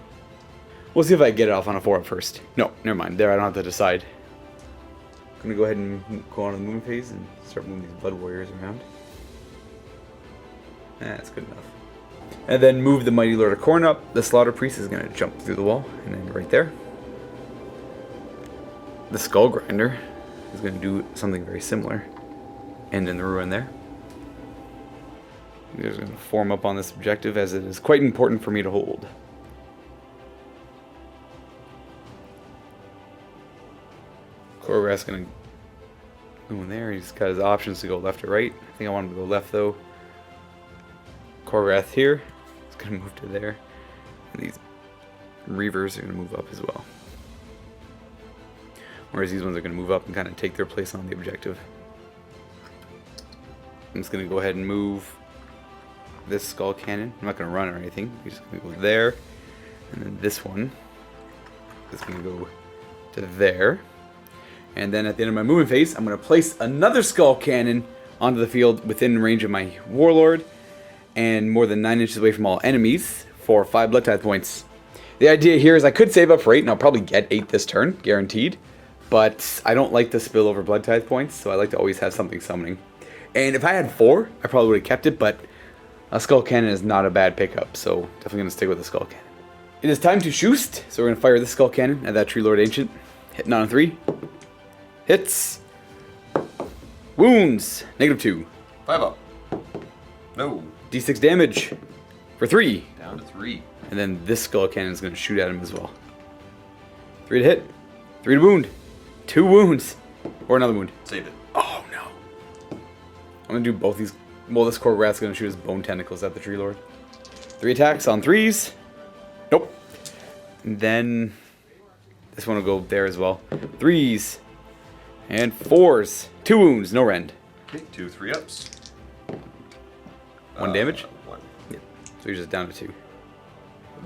We'll see if I get it off on a 4-up first. No, never mind. There, I don't have to decide. I'm going to go ahead and go on to the moon phase and start moving these Blood Warriors around. That's good enough. And then move the Mighty Lord of Khorne up. The Slaughter Priest is going to jump through the wall. And then right there. The Skull Grinder is going to do something very similar. End in the ruin there. They're going to form up on this objective as it is quite important for me to hold. Korgrath's gonna go in there. He's got his options to go left or right. I think I want him to go left though. Korgrath here. He's gonna move to there. And these Reavers are gonna move up as well. Whereas these ones are gonna move up and kind of take their place on the objective. I'm just gonna go ahead and move this Skull Cannon. I'm not gonna run or anything. He's just gonna go there. And then this one is gonna go to there. And then at the end of my movement phase, I'm going to place another Skull Cannon onto the field within range of my Warlord and more than 9 inches away from all enemies for 5 Blood Tithe points. The idea here is I could save up for 8 and I'll probably get 8 this turn, guaranteed. But I don't like to spill over Blood Tithe points, so I like to always have something summoning. And if I had 4, I probably would have kept it, but a Skull Cannon is not a bad pickup, so definitely going to stick with the Skull Cannon. It is time to shoost, so we're going to fire this Skull Cannon at that Treelord Ancient. Hitting on a 3. Hits. Wounds. -2. 5 up. No. D6 damage for 3. Down to 3. And then this Skull Cannon is going to shoot at him as well. 3 to hit. 3 to wound. 2 wounds. Or another wound. Saved it. Oh no. I'm going to do both these. Well, this Korgrath's going to shoot his bone tentacles at the Treelord. 3 attacks on 3s. Nope. And then this one will go there as well. 3s. And 4s. 2 wounds, no rend. Okay, 2 3-ups. 1 damage? 1. Yep. So you're just down to 2.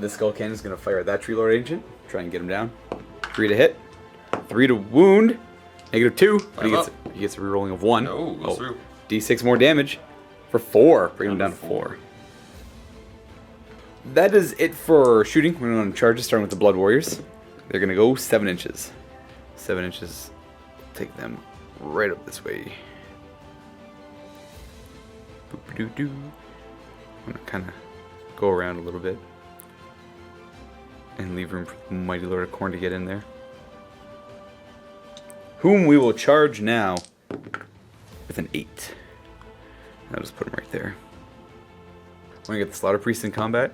This Skull Cannon is going to fire at that Treelord Ancient. Try and get him down. 3 to hit. 3 to wound. -2. But he gets a rerolling of 1. No, goes through. D6 more damage. For 4. Bring him down to 4. That is it for shooting. We're going to charge starting with the Blood Warriors. They're going to go 7 inches. 7 inches. Take them right up this way. Boop-a-doo-doo. I'm gonna kind of go around a little bit and leave room for the Mighty Lord of Khorne to get in there. Whom we will charge now with an 8. I'll just put him right there. We're gonna get the Slaughter Priest in combat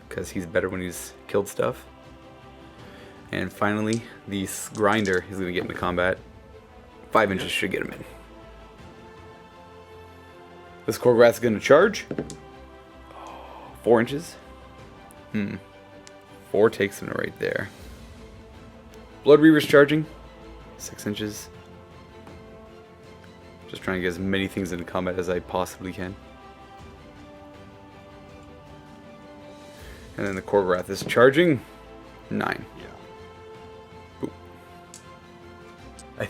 because he's better when he's killed stuff. And finally, the grinder is going to get into combat. 5 inches should get him in. This Korgorath is going to charge. 4 inches. 4 takes him right there. Blood Reaver's charging. 6 inches. Just trying to get as many things into combat as I possibly can. And then the Korgorath is charging. 9. Yeah. Boop. I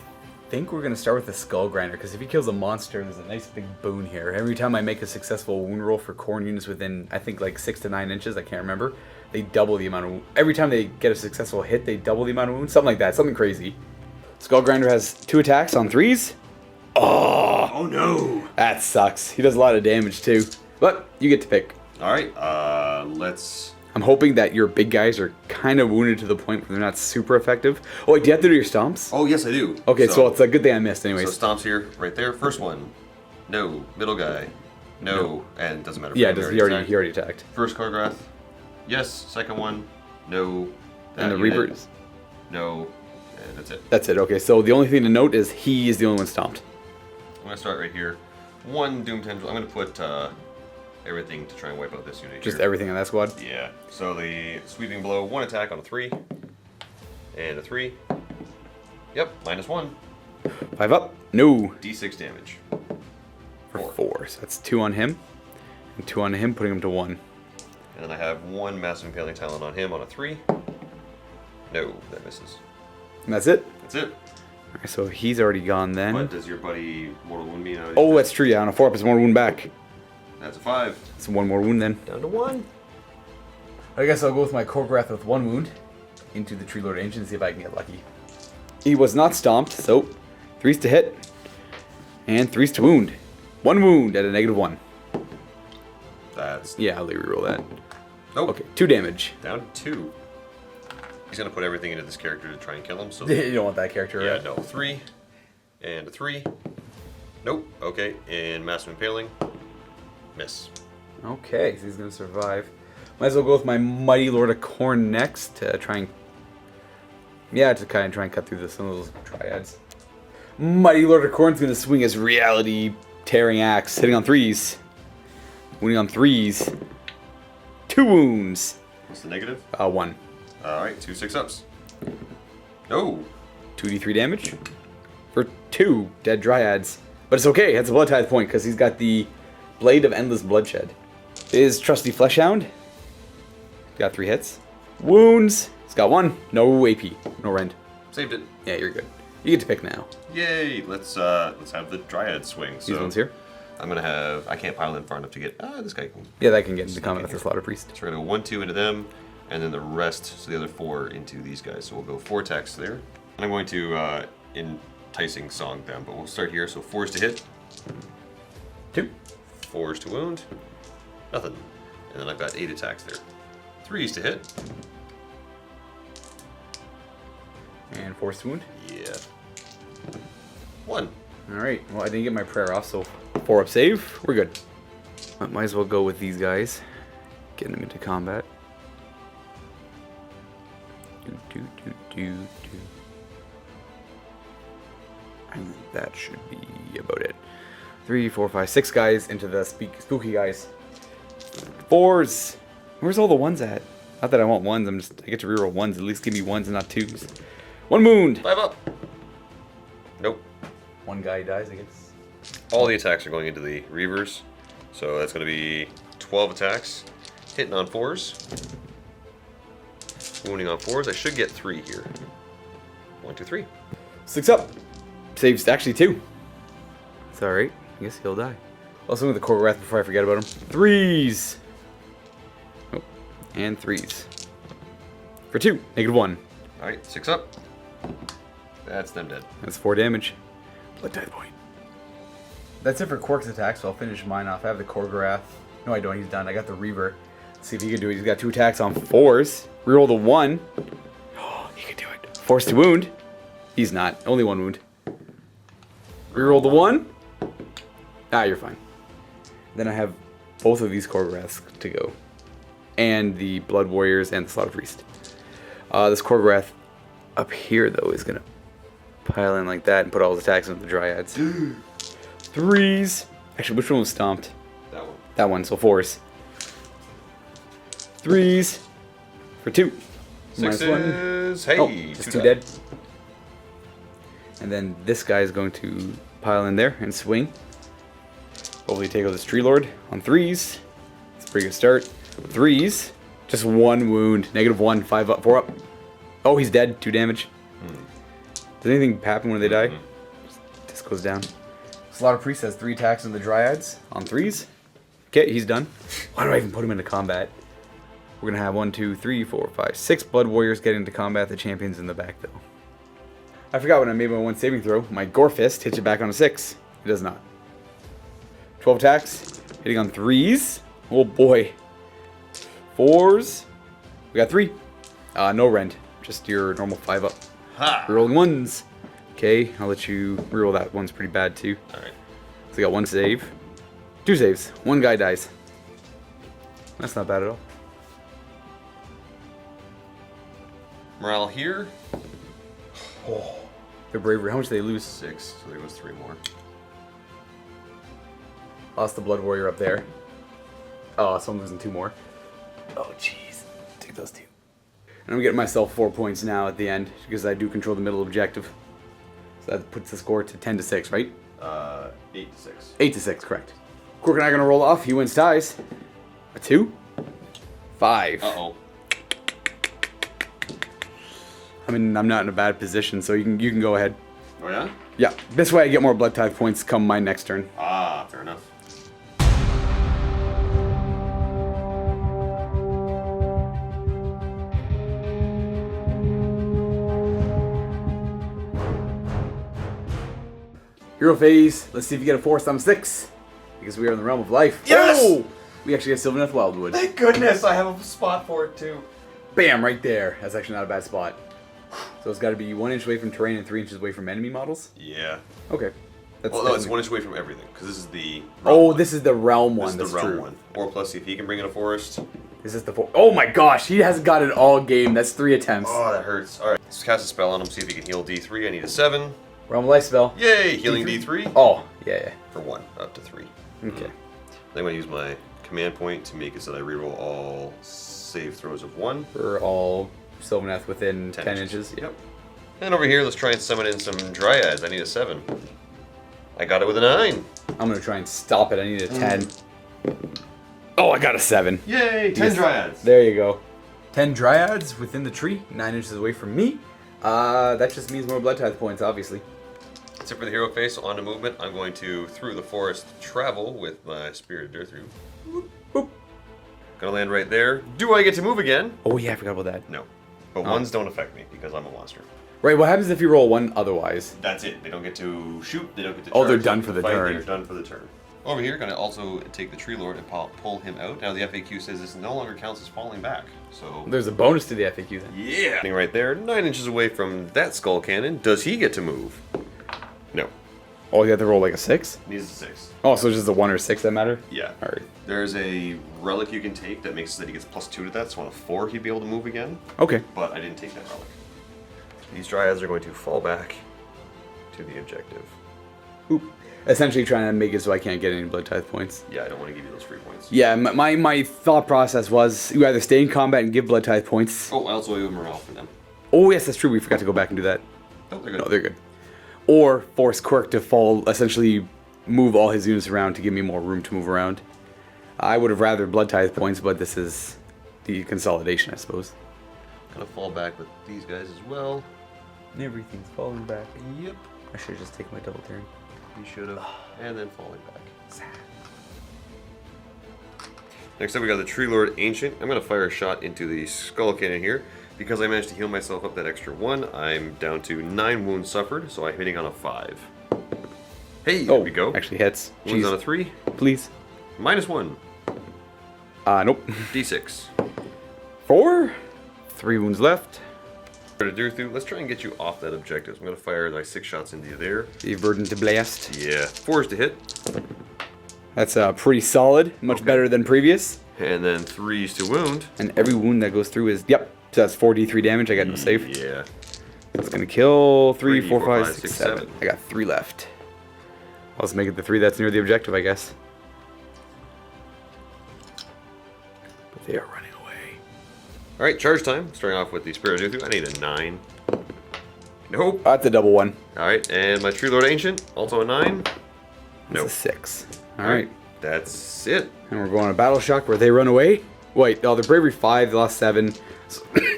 think we're going to start with the Skull Grinder, because if he kills a monster, there's a nice big boon here. Every time I make a successful wound roll for Khorne units within, I think, like 6 to 9 inches, I can't remember, they double the amount of... Every time they get a successful hit, they double the amount of wounds. Something like that. Something crazy. Skull Grinder has 2 attacks on 3s. Oh no! That sucks. He does a lot of damage, too. But you get to pick. Alright, let's... I'm hoping that your big guys are kind of wounded to the point where they're not super effective. Oh, wait, do you have to do your stomps? Oh, yes, I do. Okay, so it's a good thing I missed anyways. So stomps here, right there. First one. No. Middle guy. No. And it doesn't matter. Yeah, he already attacked. First Korgorath. Yes. Second one. No. And the unit. Reapers. No. And that's it. That's it. Okay, so the only thing to note is he is the only one stomped. I'm going to start right here. One Doom Tendril. I'm going to put everything to try and wipe out this unit Just here. everything on that squad? Yeah. So the Sweeping Blow, 1 attack on a 3. And a 3. Yep, -1. 5 up. No. D6 damage. For 4. So that's 2 on him. And 2 on him, putting him to 1. And then I have 1 Massive Impaling Talon on him on a 3. No, that misses. And that's it? That's it. Alright, so he's already gone then. What does your buddy Mortal Wound mean? Oh, that's true, yeah. On a 4 up, it's 1 wound back. That's a 5. It's 1 more wound then. Down to 1. I guess I'll go with my Korgorath with 1 wound into the Treelord Ancient and see if I can get lucky. He was not stomped, so 3s to hit and 3s to wound. 1 wound at a -1. That's... Yeah, I'll reroll that. Nope. Okay, 2 damage. Down to 2. He's going to put everything into this character to try and kill him. So You don't want that character, yeah, right? no. 3. And a 3. Nope. Okay. And Massive Impaling. Miss. Okay, so he's going to survive. Might as well go with my Mighty Lord of Khorne next to try and... Yeah, to kind of try and cut through some of those triads. Mighty Lord of Khorne's going to swing his reality tearing axe, hitting on 3s. Wounding on 3s. 2 wounds. What's the negative? 1. Alright, 2 6-ups. No! 2d3 damage for 2 dead dryads. But it's okay, it's a blood tithe point because he's got the Blade of Endless Bloodshed. His trusty Fleshhound. Got 3 hits. Wounds. He's got 1. No AP. No rend. Saved it. Yeah, you're good. You get to pick now. Yay! Let's have the Dryad swing. These So ones here. I'm gonna have... I can't pile in far enough to get... this guy can... Yeah, that can get into combat with the Slaughter Priest. So we're gonna go 1, 2 into them, and then the rest, so the other 4 into these guys. So we'll go 4 attacks there. And I'm going to enticing song them, but we'll start here. So 4s to hit. 2. 4s to wound. Nothing. And then I've got 8 attacks there. 3s to hit. And 4s to wound. Yeah. 1. Alright, well I didn't get my prayer off, so 4 up save. We're good. Might as well go with these guys. Getting them into combat. And that should be about it. 3, 4, 5, 6 guys into the spooky guys. 4s. Where's all the 1s at? Not that I want 1s, I get to reroll 1s. At least give me 1s and not 2s. 1 wound. 5 up. Nope. 1 guy dies, I guess. All the attacks are going into the Reavers. So that's going to be 12 attacks. Hitting on 4s. Wounding on 4s. I should get 3 here. 1, 2, 3. 6 up. Saves actually 2. It's alright. I guess he'll die. Also with the Korgorath before I forget about him. 3s. Oh, and 3s. For 2. -1. Alright, 6 up. That's them dead. That's 4 damage. Blood tithe point. That's it for Quirk's attacks, so I'll finish mine off. I have the Korgorath. No, I don't. He's done. I got the Reaver. Let's see if he can do it. He's got 2 attacks on 4s. Reroll the 1. Oh, he can do it. 4s to wound. He's not. Only 1 wound. Reroll the 1. Ah, you're fine. Then I have both of these Korgoraths to go. And the Blood Warriors and the Slaughter Priest. This Korgorath up here, though, is going to pile in like that and put all his attacks into the Dryads. 3s. Actually, which one was stomped? That one. That one, so 4s. 3s for 2. Sixes. Hey, Oh, just 2 dead. And then this guy is going to pile in there and swing. Hopefully take out this Treelord on 3s. It's a pretty good start. 3s. Just 1 wound. -1, 5 up, 4 up. Oh, he's dead. 2 damage. Does anything happen when they die? This goes down. Slaughter Priest has 3 attacks on the Dryads on 3s. Okay, he's done. Why do I even put him into combat? We're going to have 1, 2, 3, 4, 5, 6 Blood Warriors getting into combat. The champion's in the back, though. I forgot when I made my 1 saving throw. My Gore Fist hits it back on a 6. It does not. 12 attacks. Hitting on 3s. Oh, boy. 4s. We got 3. No rend. Just your normal 5 up. Ha! Rerolling 1s. Okay, I'll let you reroll that. One's pretty bad, too. Alright. So we got 1 save. 2 saves. 1 guy dies. That's not bad at all. Morale here. Oh, their bravery. How much did they lose? 6, so there was 3 more. Lost the Blood Warrior up there. Oh, so I'm losing 2 more. Oh, jeez. Take those 2. And I'm getting myself 4 points now at the end because I do control the middle objective. So that puts the score to 10-6, right? 8-6. 8-6, correct. Quirk and I are going to roll off. He wins ties. A 2. 5. Uh-oh. I mean, I'm not in a bad position, so you can go ahead. Oh, yeah? Yeah, this way I get more Blood Tithe points come my next turn. Ah, fair enough. Hero phase. Let's see if you get a 4 sum 6. Because we are in the realm of life. Yes! Oh! We actually have Sylvaneth Wildwood. Thank goodness I have a spot for it, too. Bam, right there. That's actually not a bad spot. So it's got to be 1 inch away from terrain and 3 inches away from enemy models? Yeah. Okay. That's Well, no, it's 1 inch away from everything, because this is the... Oh, this is the realm one. This is That's the realm true. one. Or plus, if he can bring in a forest. This is the 4. Oh my gosh, he hasn't got it all game. That's 3 attempts. Oh, that hurts. Alright, let's cast a spell on him, see if he can heal D3. I need a 7. Realm of life spell. Yay! Healing D3. Oh, yeah. For 1, up to 3. Okay. I'm going to use my command point to make it so that I reroll all save throws of 1. For all Sylvaneth within 10 inches. Yep. And over here, let's try and summon in some Dryads. I need a 7. I got it with a 9. I'm going to try and stop it. I need a 10. Oh, I got a 7. Yay! 10 Dryads. There you go. 10 Dryads within the tree, 9 inches away from me. That just means more Blood Tithe points, obviously. Except for the hero face, so on to movement, I'm going to, through the forest, travel with my Spirit Dirt through. Boop, boop. Gonna land right there. Do I get to move again? Oh yeah, I forgot about that. No. But ones don't affect me, because I'm a monster. Right, what happens if you roll 1 otherwise? That's it. They don't get to shoot, they don't get to Oh, charge, they're they done don't for get the to fight, turn. They're done for the turn. Over here, gonna also take the Treelord and pull him out. Now the FAQ says this no longer counts as falling back, so... There's a bonus to the FAQ then. Yeah! Right there, 9 inches away from that skull cannon. Does he get to move? No. Oh, you have to roll like a 6? Needs a 6. Oh, so it's just a 1 or 6 that matter? Yeah. Alright. There's a relic you can take that makes it so that he gets +2 to that, so on a 4 he'd be able to move again. Okay. But I didn't take that relic. These Dryads are going to fall back to the objective. Oop. Essentially trying to make it so I can't get any Blood Tithe points. Yeah, I don't want to give you those free points. Yeah, my thought process was you either stay in combat and give Blood Tithe points. Oh, I also have morale for them. Oh, yes, that's true. We forgot to go back and do that. Oh, they're good. No, they're good. Or force Quirk to fall, essentially move all his units around to give me more room to move around. I would have rather Blood Tithe points, but this is the consolidation, I suppose. Gonna fall back with these guys as well. Everything's falling back. Yep. I should have just taken my double turn. You should have. And then falling back. Sad. Next up we got the Treelord Ancient. I'm gonna fire a shot into the skull cannon here. Because I managed to heal myself up that extra 1, I'm down to 9 wounds suffered, so I'm hitting on a 5. Hey, there we go. Actually hits. Wounds Jeez. on a 3. Please. -1. Nope. D6. 4. 3 wounds left. Let's try and get you off that objective. I'm going to fire like 6 shots into you there. The verdant blast. Yeah. 4s to hit. That's pretty solid. Much better than previous. And then 3s to wound. And every wound that goes through is... Yep. So that's 4d3 damage. I got no save. Yeah. That's gonna kill 3, 3, 4, 4, 5, 6, 7. I got 3 left. I'll just make it the 3 that's near the objective, I guess. But they are running away. Alright, charge time. Starting off with the Spirit of Uthu. I need a 9. Nope. That's a double 1. Alright, and my Treelord Ancient, also a 9. That's Nope. a 6. Alright. That's it. And we're going to Battle Shock where they run away. Wait, oh, the Bravery 5, they lost 7.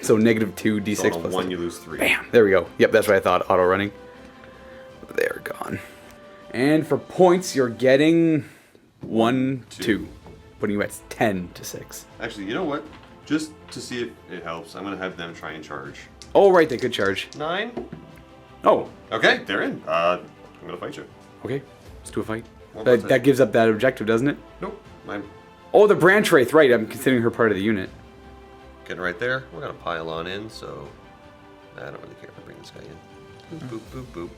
So negative 2, D6 So on a plus 1, you lose 3. Bam! There we go. Yep, that's what I thought. Auto running. But they are gone. And for points, you're getting 1, 2. Putting you at 10 to 6. Actually, you know what? Just to see if it helps, I'm going to have them try and charge. Oh, right, they could charge. 9. Oh, Okay, they're in. I'm going to fight you. okay. Let's do a fight. One more time. That gives up that objective, doesn't it? Nope. I'm Oh, the Branch Wraith, right. I'm considering her part of the unit. getting right there. We're going to pile on in, so I don't really care if I bring this guy in. Boop, boop, boop, boop.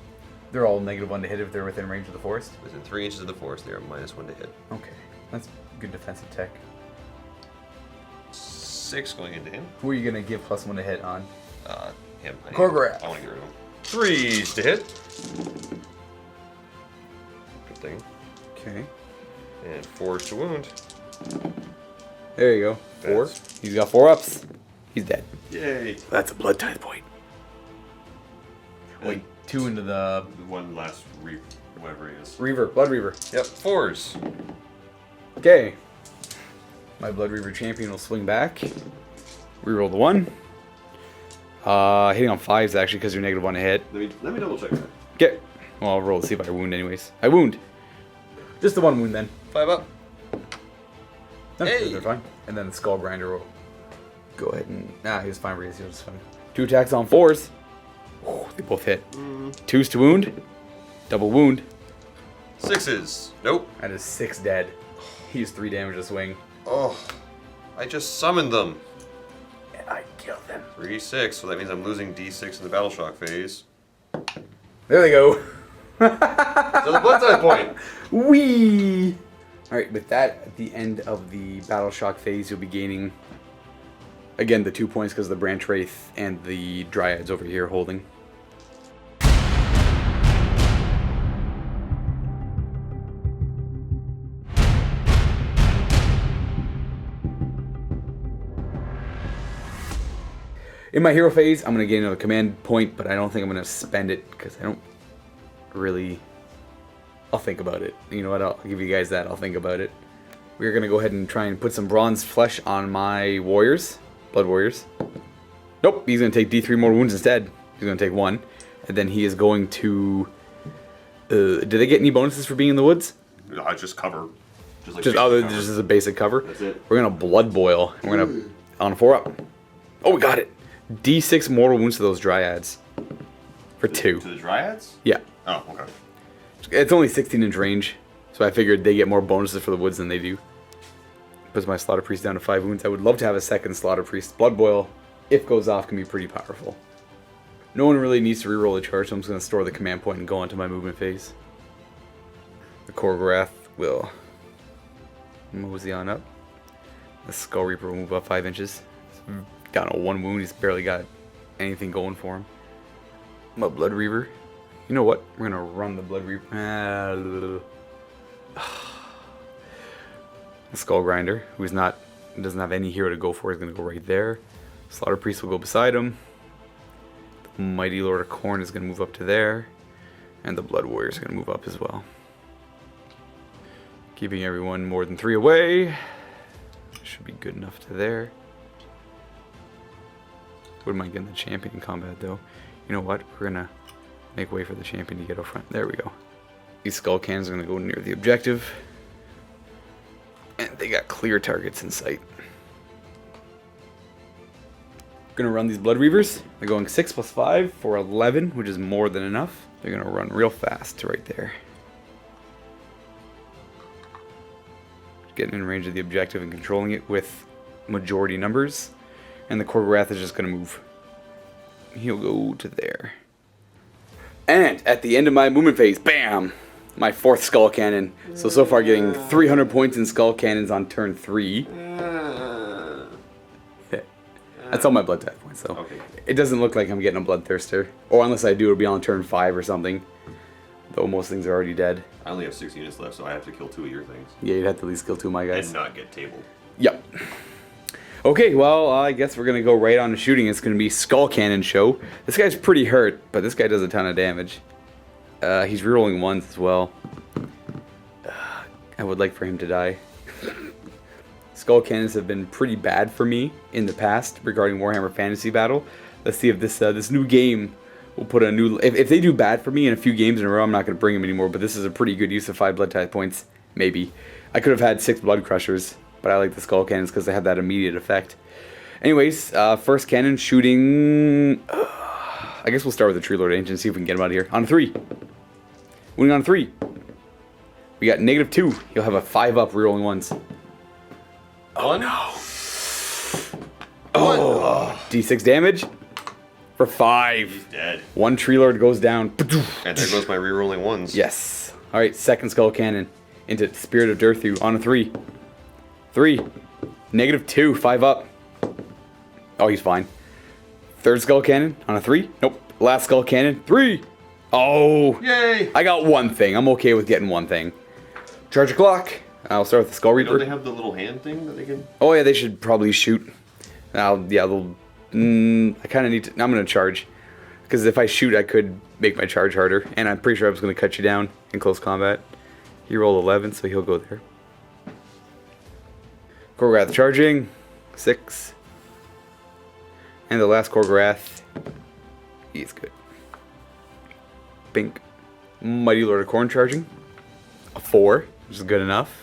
They're all negative 1 to hit if they're within range of the forest. Within 3 inches of the forest, they are -1 to hit. Okay. That's good defensive tech. 6 going into him. Who are you going to give +1 to hit on? Him. Korgorath. I want to get rid of him. 3s to hit. Good thing. Okay. And 4s to wound. There you go. 4. That's- He's got 4 ups. He's dead. Yay. That's a blood tithe point. Wait, 2 into the One last whatever he is. Reaver, Blood Reaver. Yep, 4s. Okay. My Blood Reaver champion will swing back. Reroll the 1. Hitting on 5s actually because you're -1 to hit. Let me double check that. Okay. Well, I'll roll to see if I wound anyways. I wound. Just the 1 wound then. 5 up. No, Hey! they're fine. And then the Skull Grinder will go ahead and... he was fine, Breeze. He was fine. 2 attacks on 4s. Ooh, they both hit. 2s to wound. Double wound. 6s. Nope. That is 6 dead. He's 3 damage to swing. Oh, I just summoned them. And I killed them. 3, 6, so that means I'm losing D6 in the Battle Shock phase. There they go. So the blood type point. Whee! Alright, with that, at the end of the Battle Shock phase, you'll be gaining, again, the 2 points because of the Branch Wraith and the Dryads over here holding. In my hero phase, I'm going to gain another command point, but I don't think I'm going to spend it because I don't really... I'll think about it. You know what? I'll give you guys that. I'll think about it. We're going to go ahead and try and put some bronze flesh on my warriors. Blood warriors. Nope. He's going to take D3 more wounds instead. He's going to take 1. And then he is going to... do they get any bonuses for being in the woods? I just cover. Just like Just basic other cover. this is a basic cover. That's it. We're going to blood boil. And we're going to... On a 4 up. Oh, we got it. D6 mortal wounds to those dryads. For 2. To the Dryads? Yeah. Oh, okay. It's only 16-inch range, so I figured they get more bonuses for the woods than they do. Puts my Slaughter Priest down to 5 wounds. I would love to have a second Slaughter Priest. Blood Boil, if goes off, can be pretty powerful. No one really needs to reroll a charge, so I'm just going to store the command point and go onto my movement phase. The Korgorath will mosey on up. The Skull Reaper will move up 5 inches. He's got a 1 wound. He's barely got anything going for him. My Blood Reaver. You know what? We're gonna run the Blood Reaper. The Skull Grinder, doesn't have any hero to go for, is gonna go right there. Slaughter Priest will go beside him. The Mighty Lord of Khorne is gonna move up to there, and the Blood Warrior is gonna move up as well. Keeping everyone more than 3 away. Should be good enough to there. Wouldn't mind getting the champion in combat though. You know what? We're gonna make way for the champion to get up front. There we go. These skull cannons are going to go near the objective. And they got clear targets in sight. Going to run these Blood Reavers. They're going 6 plus 5 for 11, which is more than enough. They're going to run real fast to right there. Getting in range of the objective and controlling it with majority numbers. And the Korgorath is just going to move. He'll go to there. And at the end of my movement phase, bam! My 4th Skull Cannon. So far getting 300 points in Skull Cannons on turn 3. That's all my blood type points, so Okay. it doesn't look like I'm getting a bloodthirster. Or unless I do, it'll be on turn 5 or something. Though most things are already dead. I only have 6 units left, so I have to kill 2 of your things. Yeah, you'd have to at least kill 2 of my guys. And not get tabled. Yep. Okay, well, I guess we're going to go right on to shooting. It's going to be Skull Cannon show. This guy's pretty hurt, but this guy does a ton of damage. He's rerolling 1s as well. I would like for him to die. Skull Cannons have been pretty bad for me in the past regarding Warhammer Fantasy Battle. Let's see if this this new game will put a new... If they do bad for me in a few games in a row, I'm not going to bring them anymore, but this is a pretty good use of 5 blood type points. Maybe. I could have had 6 blood crushers, but I like the Skull Cannons because they have that immediate effect. Anyways, first cannon shooting... I guess we'll start with the Treelord Ancient and see if we can get him out of here. On 3. Winning on 3. We got -2. He'll have a 5-up rerolling 1s. Oh no! Oh, D6 damage for 5. He's dead. 1 Treelord goes down. And there goes my rerolling 1s. Yes. Alright, second Skull Cannon into Spirit of Dirthu on a 3. 3. -2, 5-up. Oh, he's fine. Third Skull Cannon on a 3. Nope. Last Skull Cannon. 3. Oh. Yay! I got 1 thing. I'm okay with getting 1 thing. Charge a clock. I'll start with the Skull Reaper. Don't they have the little hand thing that they can... Oh yeah, they should probably shoot. Yeah, they'll... I kind of need to... I'm going to charge. Because if I shoot, I could make my charge harder. And I'm pretty sure I was going to cut you down in close combat. He rolled 11, so he'll go there. Korgorath charging. 6. And the last Korgorath. He's good. Bink. Mighty Lord of Khorne charging. A 4, which is good enough.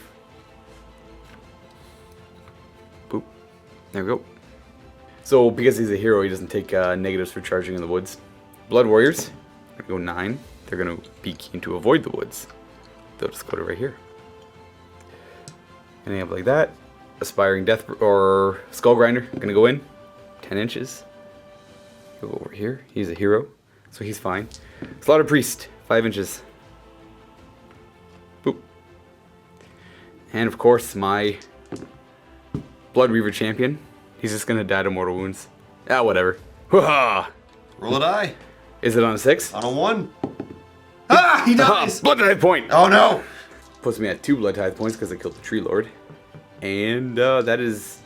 Boop. There we go. So, because he's a hero, he doesn't take negatives for charging in the woods. Blood Warriors, I'm going to go 9. They're going to be keen to avoid the woods. They'll just go to right here. Anything up like that. Aspiring Death or Skull Grinder, going to go in. 10 inches. Go over here. He's a hero, so he's fine. Slaughter Priest, 5 inches. Boop. And of course, my Blood Reaver champion. He's just gonna die to mortal wounds. Ah, whatever. Hoo-ha! Roll a die. Is it on a 6? On a 1. Ah! He dies! Blood Tithe point! Oh no! Puts me at 2 Blood Tithe points because I killed the Treelord. And that is...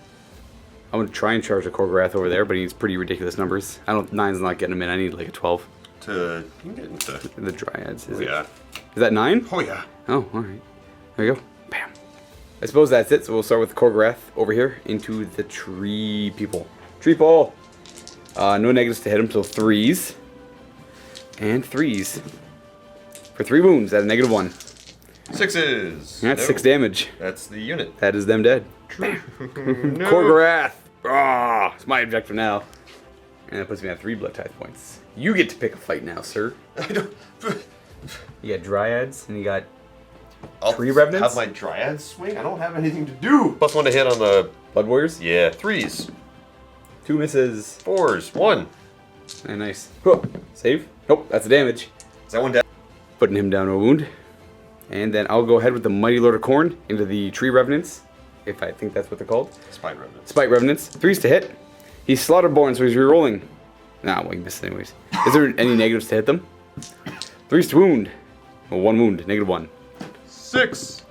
I'm gonna try and charge a Korgorath over there, but he needs pretty ridiculous numbers. 9's not getting him in. I need like a 12. You can get into... The Dryads. Is yeah. Is that 9? Oh yeah. Oh, alright. There you go. Bam. I suppose that's it, so we'll start with Korgorath over here into the tree people. Tree pole! No negatives to hit him, so 3s. And 3s. For 3 wounds at a -1. 6s! That's No. 6 damage. That's the unit. That is them dead. No. Korgorath! Ah, it's my objective now. And that puts me at 3 blood tithe points. You get to pick a fight now, sir. I don't... You got Dryads, and you got I'll Tree Revenants? have my Dryad swing? I don't have anything to do. +1 to hit on the... Blood Warriors. Yeah, 3s. 2 misses. 4s. 1. And nice. Huh. Save? Nope, that's a damage. Is that one down? Putting him down to a wound. And then I'll go ahead with the Mighty Lord of Khorne into the Tree Revenants, if I think that's what they're called. Spite Revenant. Spite Revenants. 3s to hit. He's Slaughterborn, so he's rerolling. Nah, well, he missed anyways. Is there any negatives to hit them? 3s to wound. Well, 1 wound, -1. 6.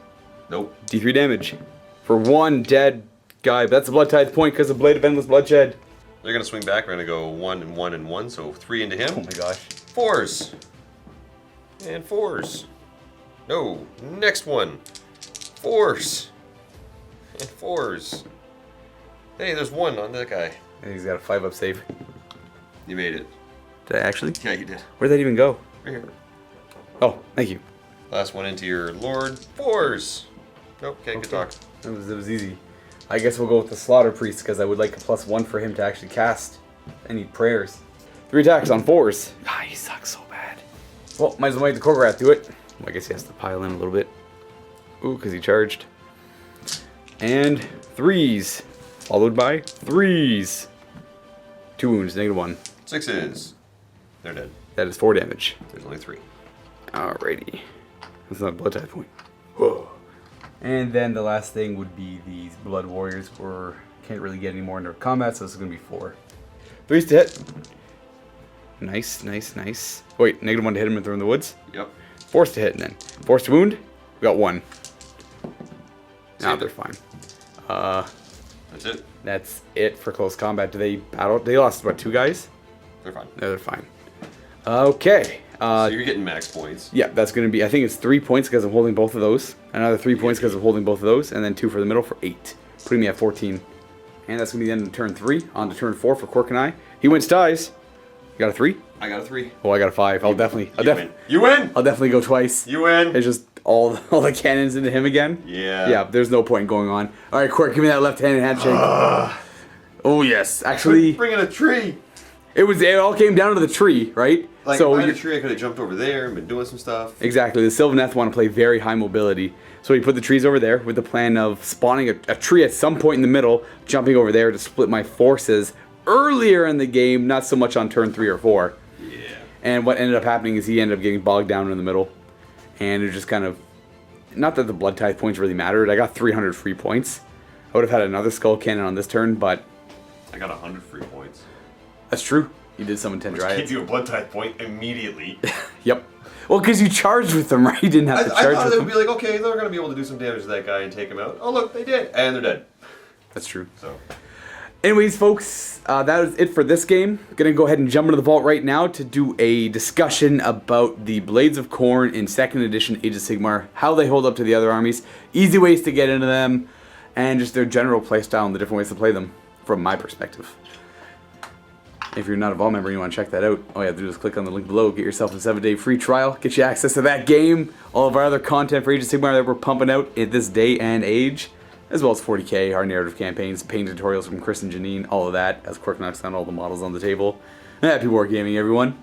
Nope. D3 damage. For 1 dead guy. But that's a blood tithe point because of Blade of Endless Bloodshed. They're going to swing back. We're going to go 1 and 1 and 1, so 3 into him. Oh my gosh. 4s. And 4s. No. Next one. 4s. And 4s. Hey, there's 1 on that guy. And he's got a 5-up save. You made it. Did I actually? Yeah, you did. Where'd that even go? Right here. Oh, thank you. Last one into your Lord. 4s. Nope, okay, good talk. It was easy. I guess we'll go with the Slaughter Priest because I would like a +1 for him to actually cast. I need prayers. 3 attacks on 4s. Ah, he sucks so bad. Well, might as well make the Korgorath do it. Well, I guess he has to pile in a little bit. Ooh, because he charged. And 3s. Followed by 3s. 2 wounds, -1. 6s. They're dead. That is 4 damage. There's only 3. Alrighty. That's not a blood type point. Whoa. And then the last thing would be these Blood Warriors, where can't really get any more into combat, so this is going to be 4. 3's to hit. Nice, nice, nice. Wait, -1 to hit him if they're in the woods? Yep. 4's to hit, and then 4's to wound. We got 1. Nah, they're fine. That's it. That's it for close combat. Do they battle? They lost, what, 2 guys? They're fine. No, they're fine. Okay. So you're getting max points. Yeah, that's going to be, I think it's 3 points because I'm holding both of those. Another 3 points because I'm holding both of those. And then 2 for the middle for 8. Putting me at 14. And that's going to be the end of turn 3. On to turn 4 for Quirk and I. He wins ties. You got a 3? I got a 3. Oh, I got a 5. I'll definitely go twice. You win. It's just all the cannons into him again. Yeah. Yeah, there's no point going on. All right, Quirk, give me that left-handed handshake. Oh, yes. Actually, bring in a tree. It all came down to the tree, right? Like, so if I had a tree, I could have jumped over there and been doing some stuff. Exactly. The Sylvaneth want to play very high mobility. So he put the trees over there with the plan of spawning a tree at some point in the middle, jumping over there to split my forces earlier in the game, not so much on turn 3 or 4. Yeah. And what ended up happening is he ended up getting bogged down in the middle. And it just kind of... Not that the Blood Tithe points really mattered. I got 300 free points. I would have had another Skull Cannon on this turn, but... I got 100 free points. That's true. You did summon 10 Dryads. Give you a Blood Tithe point immediately. Yep. Well, because you charged with them, right? You didn't have to charge I thought with they them. would be like, okay, they're going to be able to do some damage to that guy and take him out. Oh, look, they did. And they're dead. That's true. So... Anyways, folks, that is it for this game. Gonna go ahead and jump into the vault right now to do a discussion about the Blades of Khorne in 2nd edition Age of Sigmar, how they hold up to the other armies, easy ways to get into them, and just their general playstyle and the different ways to play them, from my perspective. If you're not a Vault member and you want to check that out, all you have to do is click on the link below, get yourself a 7-day free trial, get you access to that game, all of our other content for Age of Sigmar that we're pumping out at this day and age, as well as 40k, our narrative campaigns, paint tutorials from Chris and Janine, all of that, as Quirk knocks down all the models on the table. Happy wargaming, everyone.